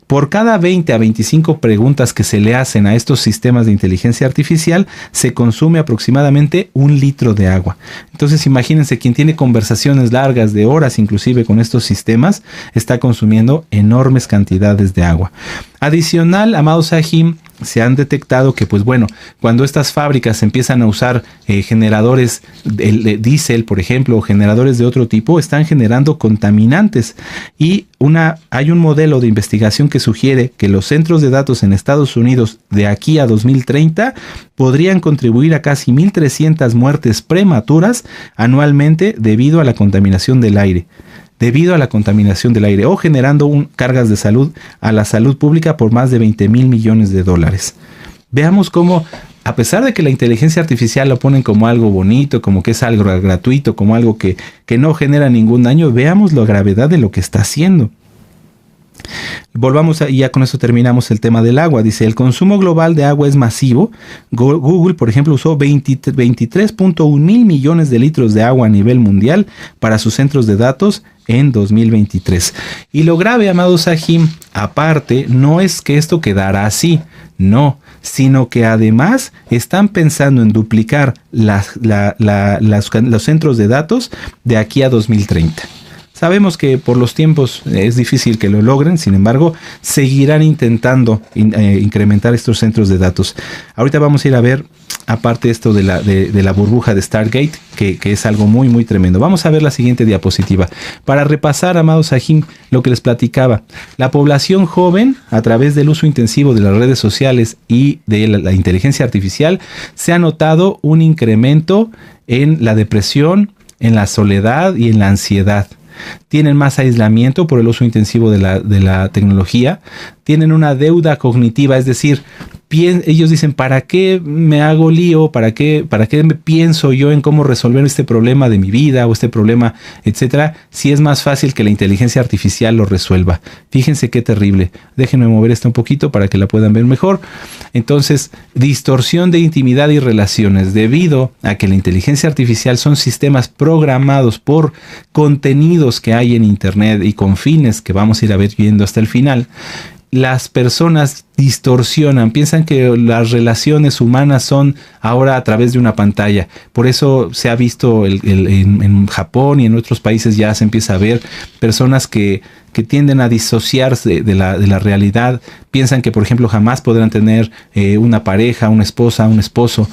S1: Por cada 20 a 25 preguntas que se le hacen a estos sistemas de inteligencia artificial, se consume aproximadamente 1 litro de agua. Entonces imagínense, quien tiene conversaciones largas de horas inclusive con estos sistemas, está consumiendo enormes cantidades de agua. Adicional, amados Sahim, se han detectado que, pues bueno, cuando estas fábricas empiezan a usar generadores de diésel, por ejemplo, o generadores de otro tipo, están generando contaminantes. Y hay un modelo de investigación que sugiere que los centros de datos en Estados Unidos de aquí a 2030 podrían contribuir a casi 1,300 muertes prematuras anualmente debido a la contaminación del aire. O generando cargas de salud a la salud pública por más de $20,000 millones. Veamos cómo, a pesar de que la inteligencia artificial lo ponen como algo bonito, como que es algo gratuito, como algo que no genera ningún daño, veamos la gravedad de lo que está haciendo. Volvamos y ya con eso terminamos el tema del agua. Dice, el consumo global de agua es masivo. Google, por ejemplo, usó 23.1 mil millones de litros de agua a nivel mundial para sus centros de datos en 2023. Y lo grave, amado Sahim, aparte, no es que esto quedara así, no, sino que además están pensando en duplicar los centros de datos de aquí a 2030. Sabemos que por los tiempos es difícil que lo logren, sin embargo, seguirán intentando incrementar estos centros de datos. Ahorita vamos a ir a ver, aparte esto de la burbuja de Stargate, que es algo muy, muy tremendo. Vamos a ver la siguiente diapositiva. Para repasar, amados Sahim, lo que les platicaba. La población joven, a través del uso intensivo de las redes sociales y de la inteligencia artificial, se ha notado un incremento en la depresión, en la soledad y en la ansiedad. Tienen más aislamiento por el uso intensivo de la tecnología, tienen una deuda cognitiva, es decir, ellos dicen, ¿para qué me hago lío? ¿Para qué me pienso yo en cómo resolver este problema de mi vida o este problema, etcétera? Si es más fácil que la inteligencia artificial lo resuelva. Fíjense qué terrible. Déjenme mover esto un poquito para que la puedan ver mejor. Entonces, distorsión de intimidad y relaciones debido a que la inteligencia artificial son sistemas programados por contenidos que hay en internet y con fines que vamos a ir viendo hasta el final. Las personas distorsionan, piensan que las relaciones humanas son ahora a través de una pantalla. Por eso se ha visto en Japón y en otros países ya se empieza a ver personas que tienden a disociarse de la realidad. Piensan que, por ejemplo, jamás podrán tener una pareja, una esposa, un esposo,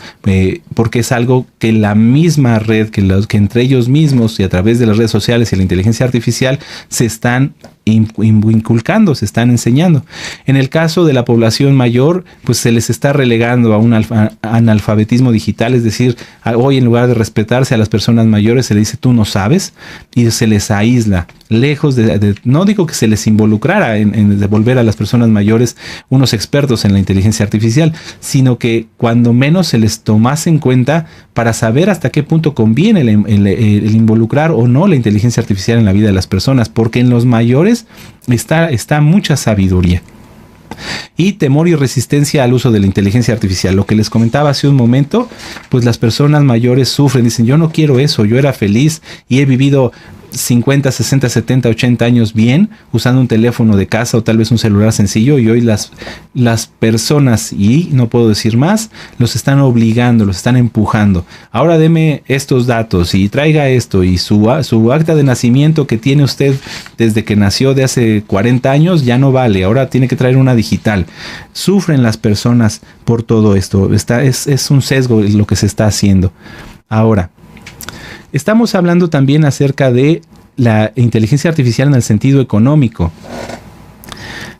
S1: porque es algo que la misma red, que entre ellos mismos y a través de las redes sociales y la inteligencia artificial se están inculcando, se están enseñando. En el caso de la población mayor, pues se les está relegando a un analfabetismo digital, es decir, hoy en lugar de respetarse a las personas mayores se les dice tú no sabes y se les aísla, lejos no digo que se les involucrara en devolver a las personas mayores unos expertos en la inteligencia artificial, sino que cuando menos se les tomase en cuenta para saber hasta qué punto conviene el involucrar o no la inteligencia artificial en la vida de las personas, porque en los mayores está mucha sabiduría. Y temor y resistencia al uso de la inteligencia artificial. Lo que les comentaba hace un momento, pues las personas mayores sufren, dicen yo no quiero eso, yo era feliz y he vivido 50, 60, 70, 80 años bien usando un teléfono de casa o tal vez un celular sencillo, y hoy las personas, y no puedo decir más, los están obligando, los están empujando. Ahora deme estos datos y traiga esto, y su acta de nacimiento que tiene usted desde que nació de hace 40 años ya no vale, ahora tiene que traer una digital. Sufren las personas por todo esto. Es un sesgo lo que se está haciendo. Ahora, estamos hablando también acerca de la inteligencia artificial en el sentido económico.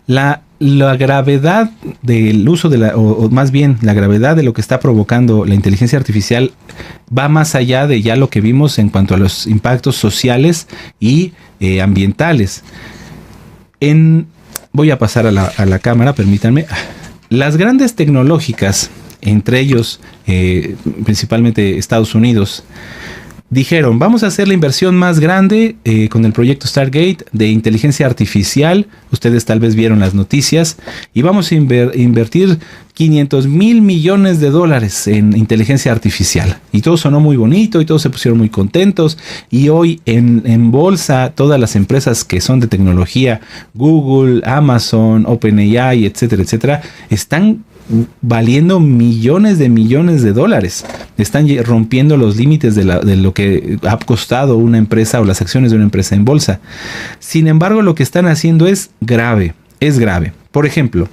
S1: La gravedad del uso o más bien la gravedad de lo que está provocando la inteligencia artificial va más allá de ya lo que vimos en cuanto a los impactos sociales y ambientales. Voy a pasar a la cámara, permítanme. Las grandes tecnológicas, entre ellos principalmente Estados Unidos, dijeron, vamos a hacer la inversión más grande con el proyecto Stargate de inteligencia artificial. Ustedes tal vez vieron las noticias. Y vamos a invertir 500 mil millones de dólares en inteligencia artificial. Y todo sonó muy bonito y todos se pusieron muy contentos. Y hoy en bolsa, todas las empresas que son de tecnología, Google, Amazon, OpenAI, etcétera, etcétera, están valiendo millones de dólares. Están rompiendo los límites de lo que ha costado una empresa o las acciones de una empresa en bolsa. Sin embargo, lo que están haciendo es grave. Por ejemplo,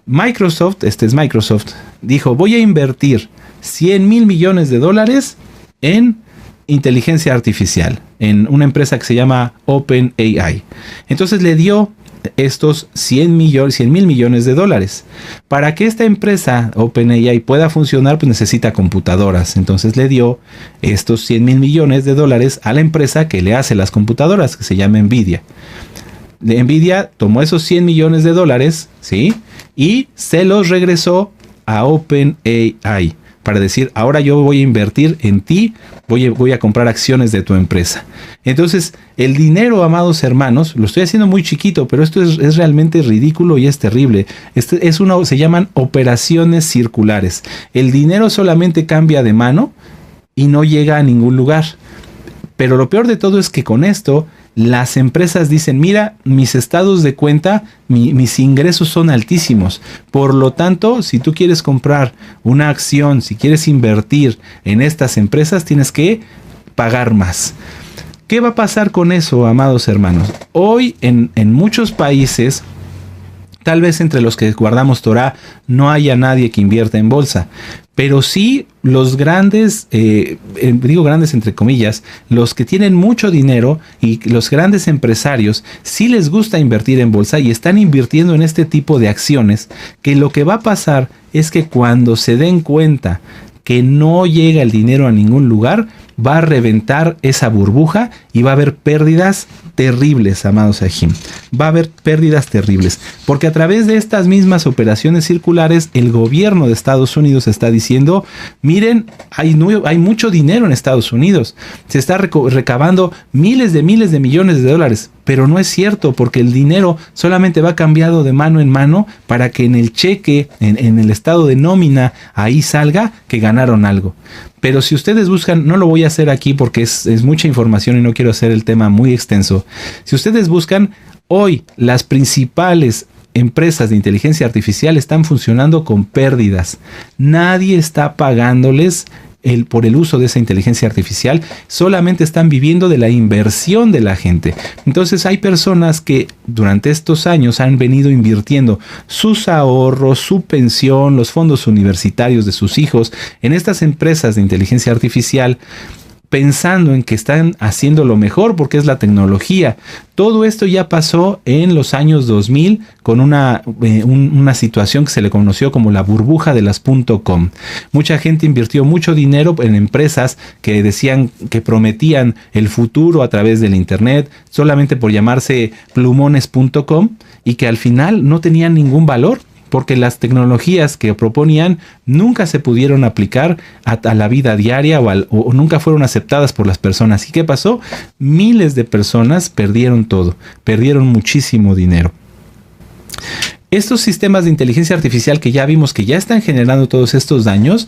S1: Microsoft, dijo, voy a invertir 100 mil millones de dólares en inteligencia artificial, en una empresa que se llama OpenAI. Entonces le dio estos 100 mil millones de dólares. Para que esta empresa OpenAI pueda funcionar, pues necesita computadoras. Entonces le dio estos 100 mil millones de dólares a la empresa que le hace las computadoras, que se llama Nvidia. Nvidia tomó esos 100 millones de dólares, ¿sí? Y se los regresó a OpenAI para decir, ahora yo voy a invertir en ti, voy a comprar acciones de tu empresa. Entonces, el dinero, amados hermanos, lo estoy haciendo muy chiquito, pero esto es realmente ridículo y es terrible. Se llaman operaciones circulares. El dinero solamente cambia de mano y no llega a ningún lugar. Pero lo peor de todo es que con esto las empresas dicen, mira, mis estados de cuenta, mis ingresos son altísimos. Por lo tanto, si tú quieres comprar una acción, si quieres invertir en estas empresas, tienes que pagar más. ¿Qué va a pasar con eso, amados hermanos? Hoy en muchos países, tal vez entre los que guardamos Torah, no haya nadie que invierta en bolsa. Pero sí los grandes, digo grandes entre comillas, los que tienen mucho dinero y los grandes empresarios, sí les gusta invertir en bolsa y están invirtiendo en este tipo de acciones, que lo que va a pasar es que cuando se den cuenta que no llega el dinero a ningún lugar, va a reventar esa burbuja y va a haber pérdidas terribles, amados Ajim. Va a haber pérdidas terribles, porque a través de estas mismas operaciones circulares, el gobierno de Estados Unidos está diciendo, miren, hay mucho dinero en Estados Unidos, se está recabando miles de millones de dólares, pero no es cierto, porque el dinero solamente va cambiando de mano en mano para que en el cheque, en el estado de nómina, ahí salga que ganaron algo. Pero si ustedes buscan, no lo voy a hacer aquí porque es mucha información y no quiero hacer el tema muy extenso. Si ustedes buscan, hoy las principales empresas de inteligencia artificial están funcionando con pérdidas. Nadie está pagándoles por el uso de esa inteligencia artificial, solamente están viviendo de la inversión de la gente. Entonces hay personas que durante estos años han venido invirtiendo sus ahorros, su pensión, los fondos universitarios de sus hijos en estas empresas de inteligencia artificial, pensando en que están haciendo lo mejor porque es la tecnología. Todo esto ya pasó en los años 2000 con una situación que se le conoció como la burbuja de las .com. Mucha gente invirtió mucho dinero en empresas que decían, que prometían el futuro a través del internet, solamente por llamarse plumones.com, y que al final no tenían ningún valor, porque las tecnologías que proponían nunca se pudieron aplicar a la vida diaria o nunca fueron aceptadas por las personas. ¿Y qué pasó? Miles de personas perdieron todo, perdieron muchísimo dinero. Estos sistemas de inteligencia artificial que ya vimos que ya están generando todos estos daños,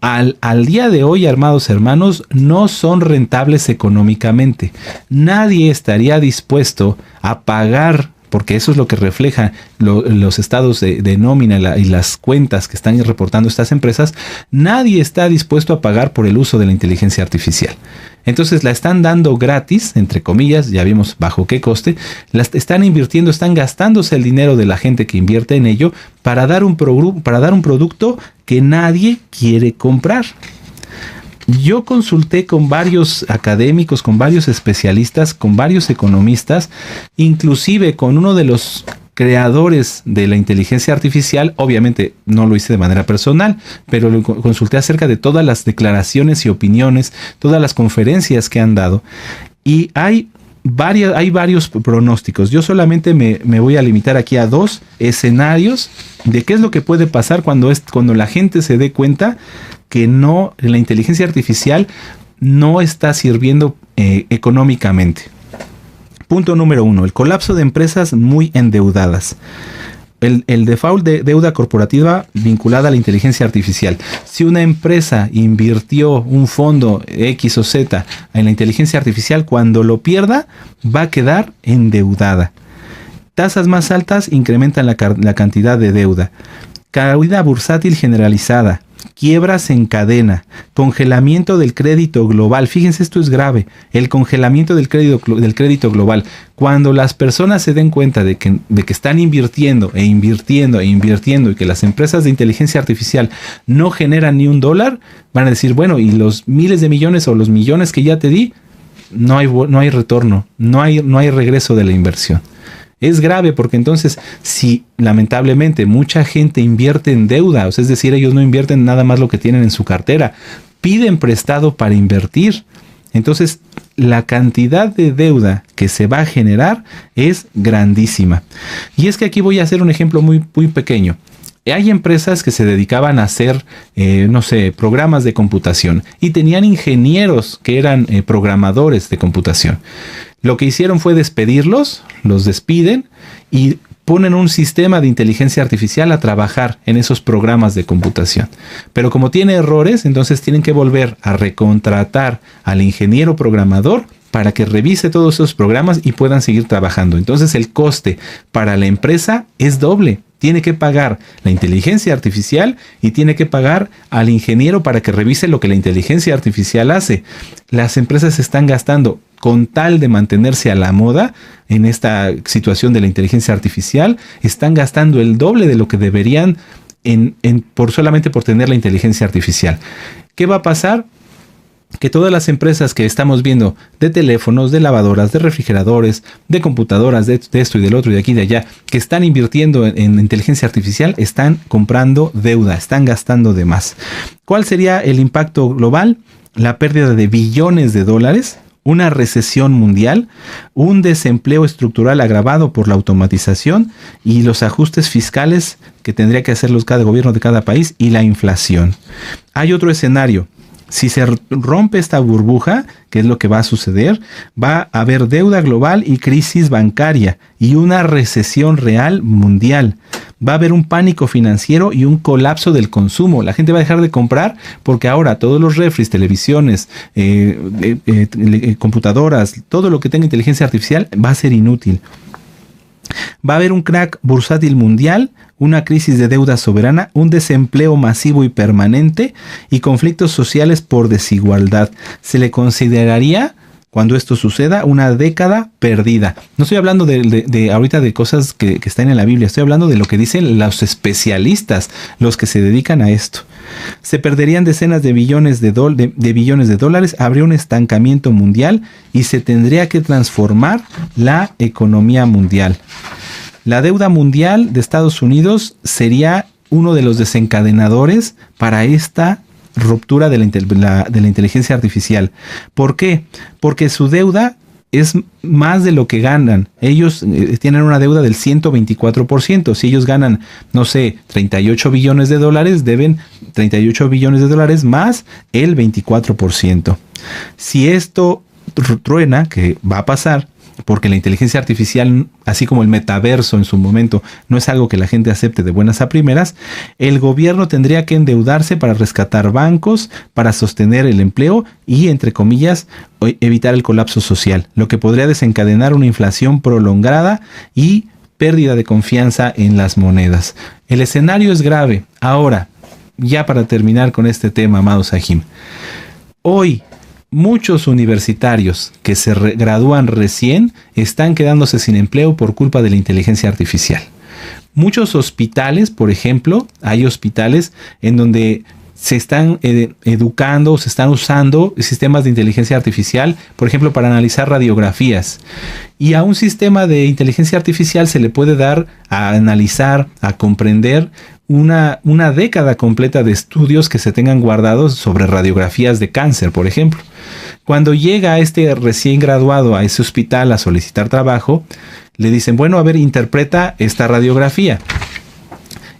S1: al día de hoy, amados hermanos, no son rentables económicamente. Nadie estaría dispuesto a pagar, porque eso es lo que refleja los estados de nómina y las cuentas que están reportando estas empresas. Nadie está dispuesto a pagar por el uso de la inteligencia artificial. Entonces la están dando gratis, entre comillas, ya vimos bajo qué coste. Las están invirtiendo, están gastándose el dinero de la gente que invierte en ello para dar un producto que nadie quiere comprar. Yo consulté con varios académicos, con varios especialistas, con varios economistas, inclusive con uno de los creadores de la inteligencia artificial. Obviamente no lo hice de manera personal, pero lo consulté acerca de todas las declaraciones y opiniones, todas las conferencias que han dado, y hay varios pronósticos. Yo solamente me voy a limitar aquí a 2 escenarios de qué es lo que puede pasar cuando la gente se dé cuenta que la inteligencia artificial no está sirviendo económicamente. Punto número 1, el colapso de empresas muy endeudadas. El default de deuda corporativa vinculada a la inteligencia artificial. Si una empresa invirtió un fondo X o Z en la inteligencia artificial, cuando lo pierda, va a quedar endeudada. Tasas más altas incrementan la cantidad de deuda. Caída bursátil generalizada. Quiebras en cadena, congelamiento del crédito global. Fíjense, esto es grave, el congelamiento del crédito global. Cuando las personas se den cuenta de que están invirtiendo y que las empresas de inteligencia artificial no generan ni $1, van a decir, bueno, y los miles de millones o los millones que ya te di, no hay retorno, no hay regreso de la inversión. Es grave porque entonces, si lamentablemente mucha gente invierte en deuda, es decir, ellos no invierten nada más lo que tienen en su cartera, piden prestado para invertir, entonces la cantidad de deuda que se va a generar es grandísima. Y es que aquí voy a hacer un ejemplo muy, muy pequeño. Hay empresas que se dedicaban a hacer, no sé, programas de computación y tenían ingenieros que eran programadores de computación. Lo que hicieron fue despedirlos, los despiden y ponen un sistema de inteligencia artificial a trabajar en esos programas de computación. Pero como tiene errores, entonces tienen que volver a recontratar al ingeniero programador para que revise todos esos programas y puedan seguir trabajando. Entonces el coste para la empresa es doble. Tiene que pagar la inteligencia artificial y tiene que pagar al ingeniero para que revise lo que la inteligencia artificial hace. Las empresas están gastando, con tal de mantenerse a la moda en esta situación de la inteligencia artificial, están gastando el doble de lo que deberían solamente por tener la inteligencia artificial. ¿Qué va a pasar? Que todas las empresas que estamos viendo de teléfonos, de lavadoras, de refrigeradores, de computadoras, de esto y del otro y de aquí y de allá, que están invirtiendo en inteligencia artificial, están comprando deuda, están gastando de más. ¿Cuál sería el impacto global? La pérdida de billones de dólares, una recesión mundial, un desempleo estructural agravado por la automatización y los ajustes fiscales que tendría que hacerlos cada gobierno de cada país y la inflación. Hay otro escenario. Si se rompe esta burbuja, que es lo que va a suceder, va a haber deuda global y crisis bancaria y una recesión real mundial. Va a haber un pánico financiero y un colapso del consumo. La gente va a dejar de comprar porque ahora todos los refris, televisiones, computadoras, todo lo que tenga inteligencia artificial va a ser inútil. Va a haber un crack bursátil mundial, una crisis de deuda soberana, un desempleo masivo y permanente y conflictos sociales por desigualdad. Se le consideraría, cuando esto suceda, una década perdida. No estoy hablando de ahorita de cosas que están en la Biblia, estoy hablando de lo que dicen los especialistas, los que se dedican a esto. Se perderían decenas de billones de dólares, habría un estancamiento mundial y se tendría que transformar la economía mundial. La deuda mundial de Estados Unidos sería uno de los desencadenadores para esta ruptura de la inteligencia artificial. ¿Por qué? Porque su deuda es más de lo que ganan. Ellos tienen una deuda del 124%. Si ellos ganan, no sé, 38 billones de dólares, deben 38 billones de dólares más el 24%. Si esto truena, que va a pasar, porque la inteligencia artificial, así como el metaverso en su momento, no es algo que la gente acepte de buenas a primeras, el gobierno tendría que endeudarse para rescatar bancos, para sostener el empleo y, entre comillas, evitar el colapso social, lo que podría desencadenar una inflación prolongada y pérdida de confianza en las monedas. El escenario es grave. Ahora, ya para terminar con este tema, amado Sahim, hoy muchos universitarios que se gradúan recién están quedándose sin empleo por culpa de la inteligencia artificial. Muchos hospitales, por ejemplo, hay hospitales en donde se están educando, se están usando sistemas de inteligencia artificial, por ejemplo, para analizar radiografías. Y a un sistema de inteligencia artificial se le puede dar a analizar, a comprender una década completa de estudios que se tengan guardados sobre radiografías de cáncer, por ejemplo. Cuando llega este recién graduado a ese hospital a solicitar trabajo, le dicen, bueno, a ver, interpreta esta radiografía.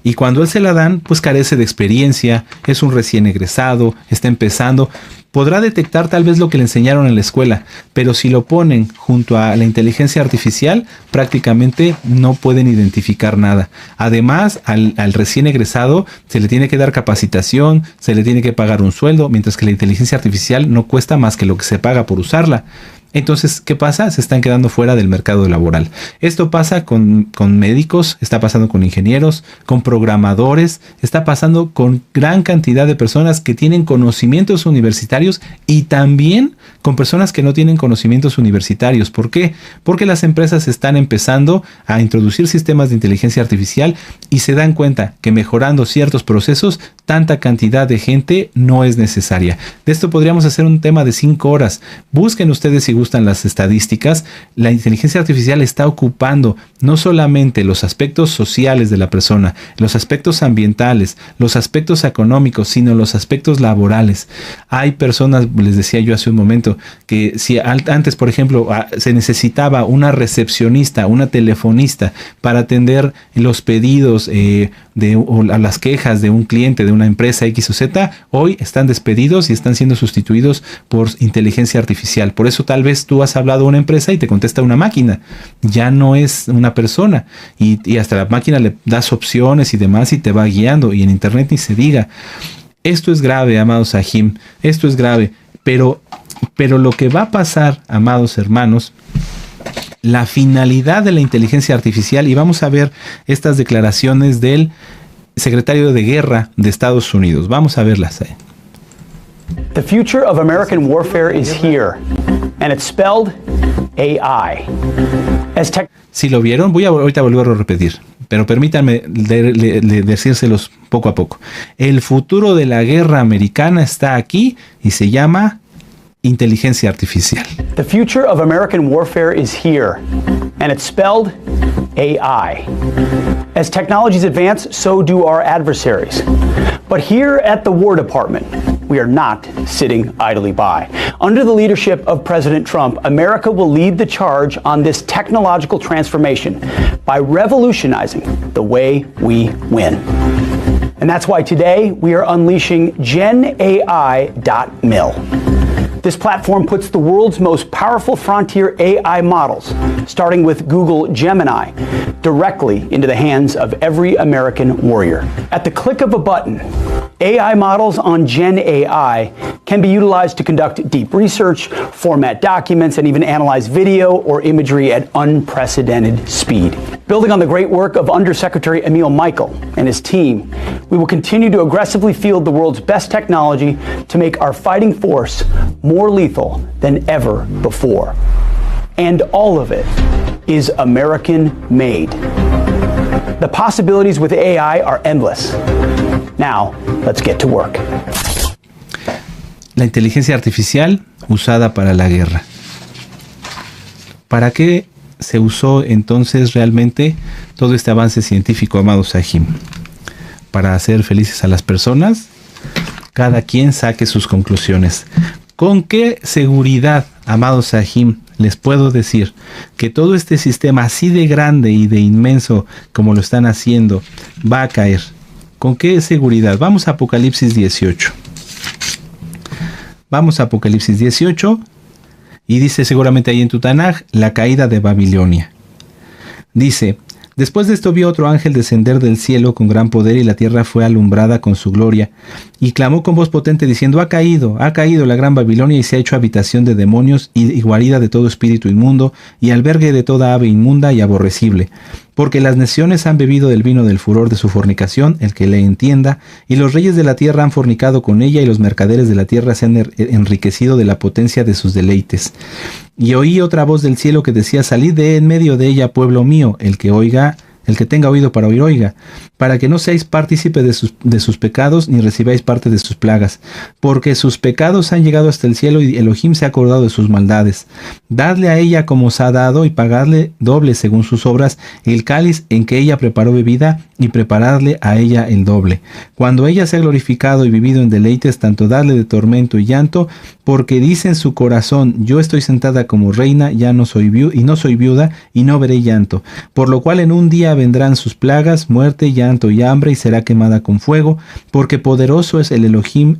S1: Y cuando él se la dan, pues carece de experiencia, es un recién egresado, está empezando. Podrá detectar tal vez lo que le enseñaron en la escuela, pero si lo ponen junto a la inteligencia artificial, prácticamente no pueden identificar nada. Además, al recién egresado se le tiene que dar capacitación, se le tiene que pagar un sueldo, mientras que la inteligencia artificial no cuesta más que lo que se paga por usarla. Entonces, ¿qué pasa? Se están quedando fuera del mercado laboral. Esto pasa con médicos, está pasando con ingenieros, con programadores, está pasando con gran cantidad de personas que tienen conocimientos universitarios y también con personas que no tienen conocimientos universitarios. ¿Por qué? Porque las empresas están empezando a introducir sistemas de inteligencia artificial y se dan cuenta que mejorando ciertos procesos, tanta cantidad de gente no es necesaria. De esto podríamos hacer un tema de 5 horas. Busquen ustedes igual gustan las estadísticas, la inteligencia artificial está ocupando no solamente los aspectos sociales de la persona, los aspectos ambientales, los aspectos económicos, sino los aspectos laborales. Hay personas, les decía yo hace un momento, que si antes, por ejemplo, se necesitaba una recepcionista, una telefonista para atender los pedidos o las quejas de un cliente de una empresa X o Z, hoy están despedidos y están siendo sustituidos por inteligencia artificial. Por eso tal vez tú has hablado a una empresa y te contesta una máquina, ya no es una persona, y hasta la máquina le das opciones y demás y te va guiando, y en internet ni se diga. Esto es grave, amados Sahim, esto es grave, pero lo que va a pasar, amados hermanos, la finalidad de la inteligencia artificial, y vamos a ver estas declaraciones del secretario de Guerra de Estados Unidos. Vamos a verlas.
S2: The future of American warfare is here, and it's spelled AI.
S1: Si lo vieron, voy a ahorita volverlo a repetir, pero permítanme decírselos poco a poco. El futuro de la guerra americana está aquí y se llama inteligencia artificial.
S2: The future of American warfare is here, and it's spelled AI. As technologies advance, so do our adversaries. But here at the War Department, we are not sitting idly by. Under the leadership of President Trump, America will lead the charge on this technological transformation by revolutionizing the way we win. And that's why today we are unleashing GenAI.mil. This platform puts the world's most powerful frontier AI models, starting with Google Gemini, directly into the hands of every American warrior. At the click of a button, AI models on GenAI can be utilized to conduct deep research, format documents, and even analyze video or imagery at unprecedented speed. Building on the great work of Undersecretary Emil Michael and his team, we will continue to aggressively field the world's best technology to make our fighting force more lethal than ever before. And all of it is American-made. The possibilities with AI are endless. Now, let's get to work.
S1: La inteligencia artificial usada para la guerra. ¿Para qué se usó entonces realmente todo este avance científico, amados Sahim? ¿Para hacer felices a las personas? Cada quien saque sus conclusiones. ¿Con qué seguridad, amados Sahim, les puedo decir que todo este sistema así de grande y de inmenso como lo están haciendo va a caer? ¿Con qué seguridad? Vamos a Apocalipsis 18. Vamos a Apocalipsis 18 y dice seguramente ahí en tu Tanaj, la caída de Babilonia. Dice: después de esto vi otro ángel descender del cielo con gran poder, y la tierra fue alumbrada con su gloria. Y clamó con voz potente diciendo: ha caído la gran Babilonia, y se ha hecho habitación de demonios y guarida de todo espíritu inmundo, y albergue de toda ave inmunda y aborrecible. Porque las naciones han bebido del vino del furor de su fornicación, el que le entienda, y los reyes de la tierra han fornicado con ella, y los mercaderes de la tierra se han enriquecido de la potencia de sus deleites. Y oí otra voz del cielo que decía: salid de en medio de ella, pueblo mío, el que tenga oído para oír, oiga, para que no seáis partícipe de sus pecados, ni recibáis parte de sus plagas, porque sus pecados han llegado hasta el cielo, y Elohim se ha acordado de sus maldades. Dadle a ella como os ha dado, y pagadle doble según sus obras el cáliz en que ella preparó bebida, y preparadle a ella el doble. Cuando ella se ha glorificado y vivido en deleites, tanto darle de tormento y llanto, porque dice en su corazón: yo estoy sentada como reina, ya no soy viuda, y no veré llanto. Por lo cual en un día vendrán sus plagas, muerte, llanto y hambre, y será quemada con fuego, porque poderoso es el Elohim,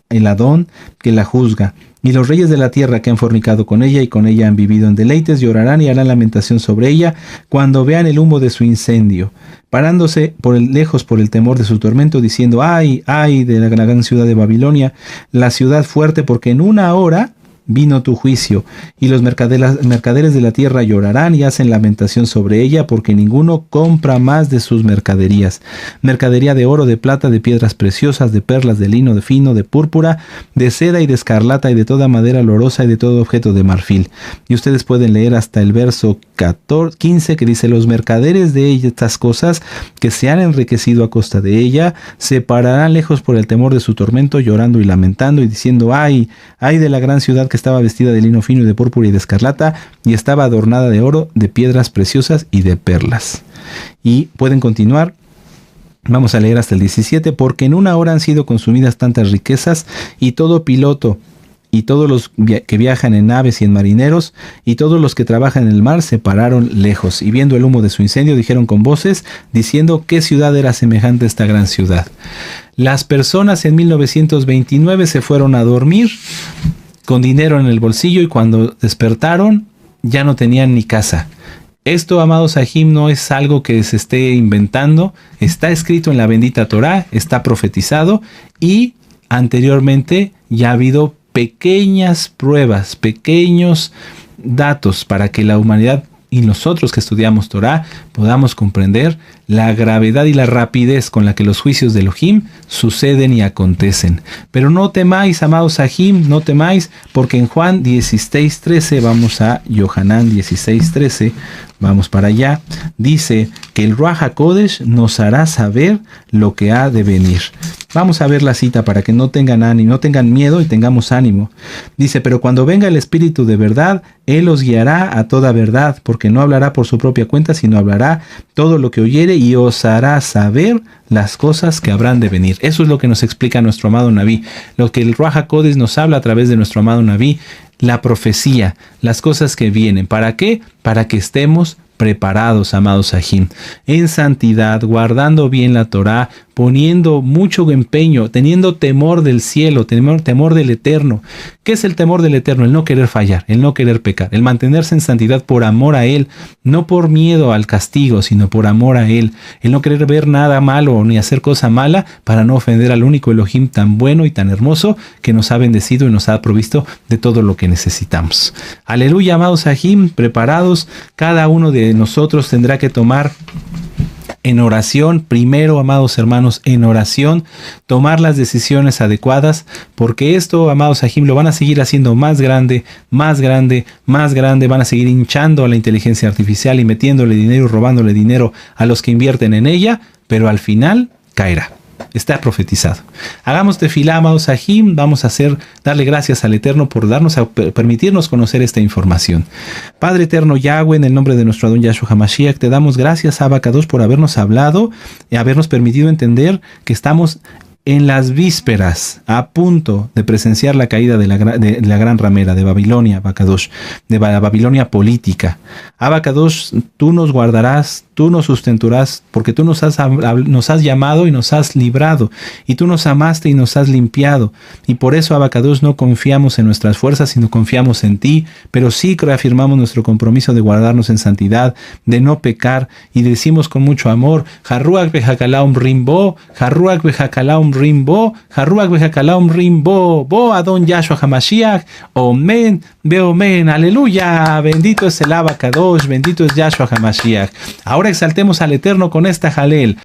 S1: el Adón, que la juzga. Y los reyes de la tierra que han fornicado con ella y con ella han vivido en deleites, llorarán y harán lamentación sobre ella cuando vean el humo de su incendio, parándose lejos por el temor de su tormento, diciendo: ay, ay de la gran ciudad de Babilonia, la ciudad fuerte, porque en una hora vino tu juicio. Y los mercaderes de la tierra llorarán y hacen lamentación sobre ella, porque ninguno compra más de sus mercaderías. Mercadería de oro, de plata, de piedras preciosas, de perlas, de lino, de fino, de púrpura, de seda y de escarlata, y de toda madera olorosa, y de todo objeto de marfil. Y ustedes pueden leer hasta el verso 15, que dice: los mercaderes de estas cosas que se han enriquecido a costa de ella se pararán lejos por el temor de su tormento, llorando y lamentando, y diciendo: ay, ay de la gran ciudad que estaba vestida de lino fino y de púrpura y de escarlata, y estaba adornada de oro, de piedras preciosas y de perlas. Y pueden continuar. Vamos a leer hasta el 17. Porque en una hora han sido consumidas tantas riquezas, y todo piloto, y todos los que viajan en naves y en marineros, y todos los que trabajan en el mar se pararon lejos, y viendo el humo de su incendio dijeron con voces, diciendo: ¿qué ciudad era semejante a esta gran ciudad? Las personas en 1929 se fueron a dormir con dinero en el bolsillo, y cuando despertaron ya no tenían ni casa. Esto, amados Sahim, no es algo que se esté inventando, está escrito en la bendita Torá, está profetizado, y anteriormente ya ha habido pequeñas pruebas, pequeños datos para que la humanidad y nosotros que estudiamos Torá podamos comprender la gravedad y la rapidez con la que los juicios de Elohim suceden y acontecen. Pero no temáis, amados Sahim, no temáis, porque en Juan 16:13, vamos a Yohanan 16:13, vamos para allá, dice que el Ruach HaKodesh nos hará saber lo que ha de venir. Vamos a ver la cita para que no tengan ánimo, no tengan miedo y tengamos ánimo. Dice: pero cuando venga el Espíritu de verdad, Él os guiará a toda verdad, porque no hablará por su propia cuenta, sino hablará todo lo que oyere y os hará saber las cosas que habrán de venir. Eso es lo que nos explica nuestro amado Naví, lo que el Ruach HaKodesh nos habla a través de nuestro amado Naví, la profecía, las cosas que vienen. ¿Para qué? Para que estemos preparados, amados Sahim, en santidad, guardando bien la Torá, poniendo mucho empeño, teniendo temor del cielo, temor del Eterno. ¿Qué es el temor del Eterno? El no querer fallar, el no querer pecar, el mantenerse en santidad por amor a Él, no por miedo al castigo, sino por amor a Él, el no querer ver nada malo ni hacer cosa mala para no ofender al único Elohim tan bueno y tan hermoso que nos ha bendecido y nos ha provisto de todo lo que necesitamos. Aleluya, amados Sahim, preparados. Cada uno de nosotros tendrá que tomar en oración, primero, amados hermanos, en oración, tomar las decisiones adecuadas, porque esto, amados Sahim, lo van a seguir haciendo más grande, más grande, más grande, van a seguir hinchando a la inteligencia artificial y metiéndole dinero, robándole dinero a los que invierten en ella, pero al final caerá. Está profetizado. Hagamos tefilá, amados Sahim. Vamos a darle gracias al Eterno por permitirnos conocer esta información. Padre eterno Yahweh, en el nombre de nuestro Adón Yahshua HaMashiach, te damos gracias, Abba Kadosh, por habernos hablado y habernos permitido entender que estamos en las vísperas, a punto de presenciar la caída de la gran ramera de Babilonia, Abba Kadosh, de la Babilonia política. Abba Kadosh, tú nos guardarás, tú nos sustentarás, porque tú nos has llamado y nos has librado, y tú nos amaste y nos has limpiado. Y por eso, Abba Kadosh, no confiamos en nuestras fuerzas, sino confiamos en ti, pero sí reafirmamos nuestro compromiso de guardarnos en santidad, de no pecar, y decimos con mucho amor: Harruach behakalaum rimbo, Harruach behakalaum rimbo, Harruach behakalaum rimbo, Bo Adón Yahshua HaMashiach, Omen, Beomen, aleluya, bendito es el Abba Kadosh, bendito es Yahshua HaMashiach. Ahora exaltemos al Eterno con esta jalel.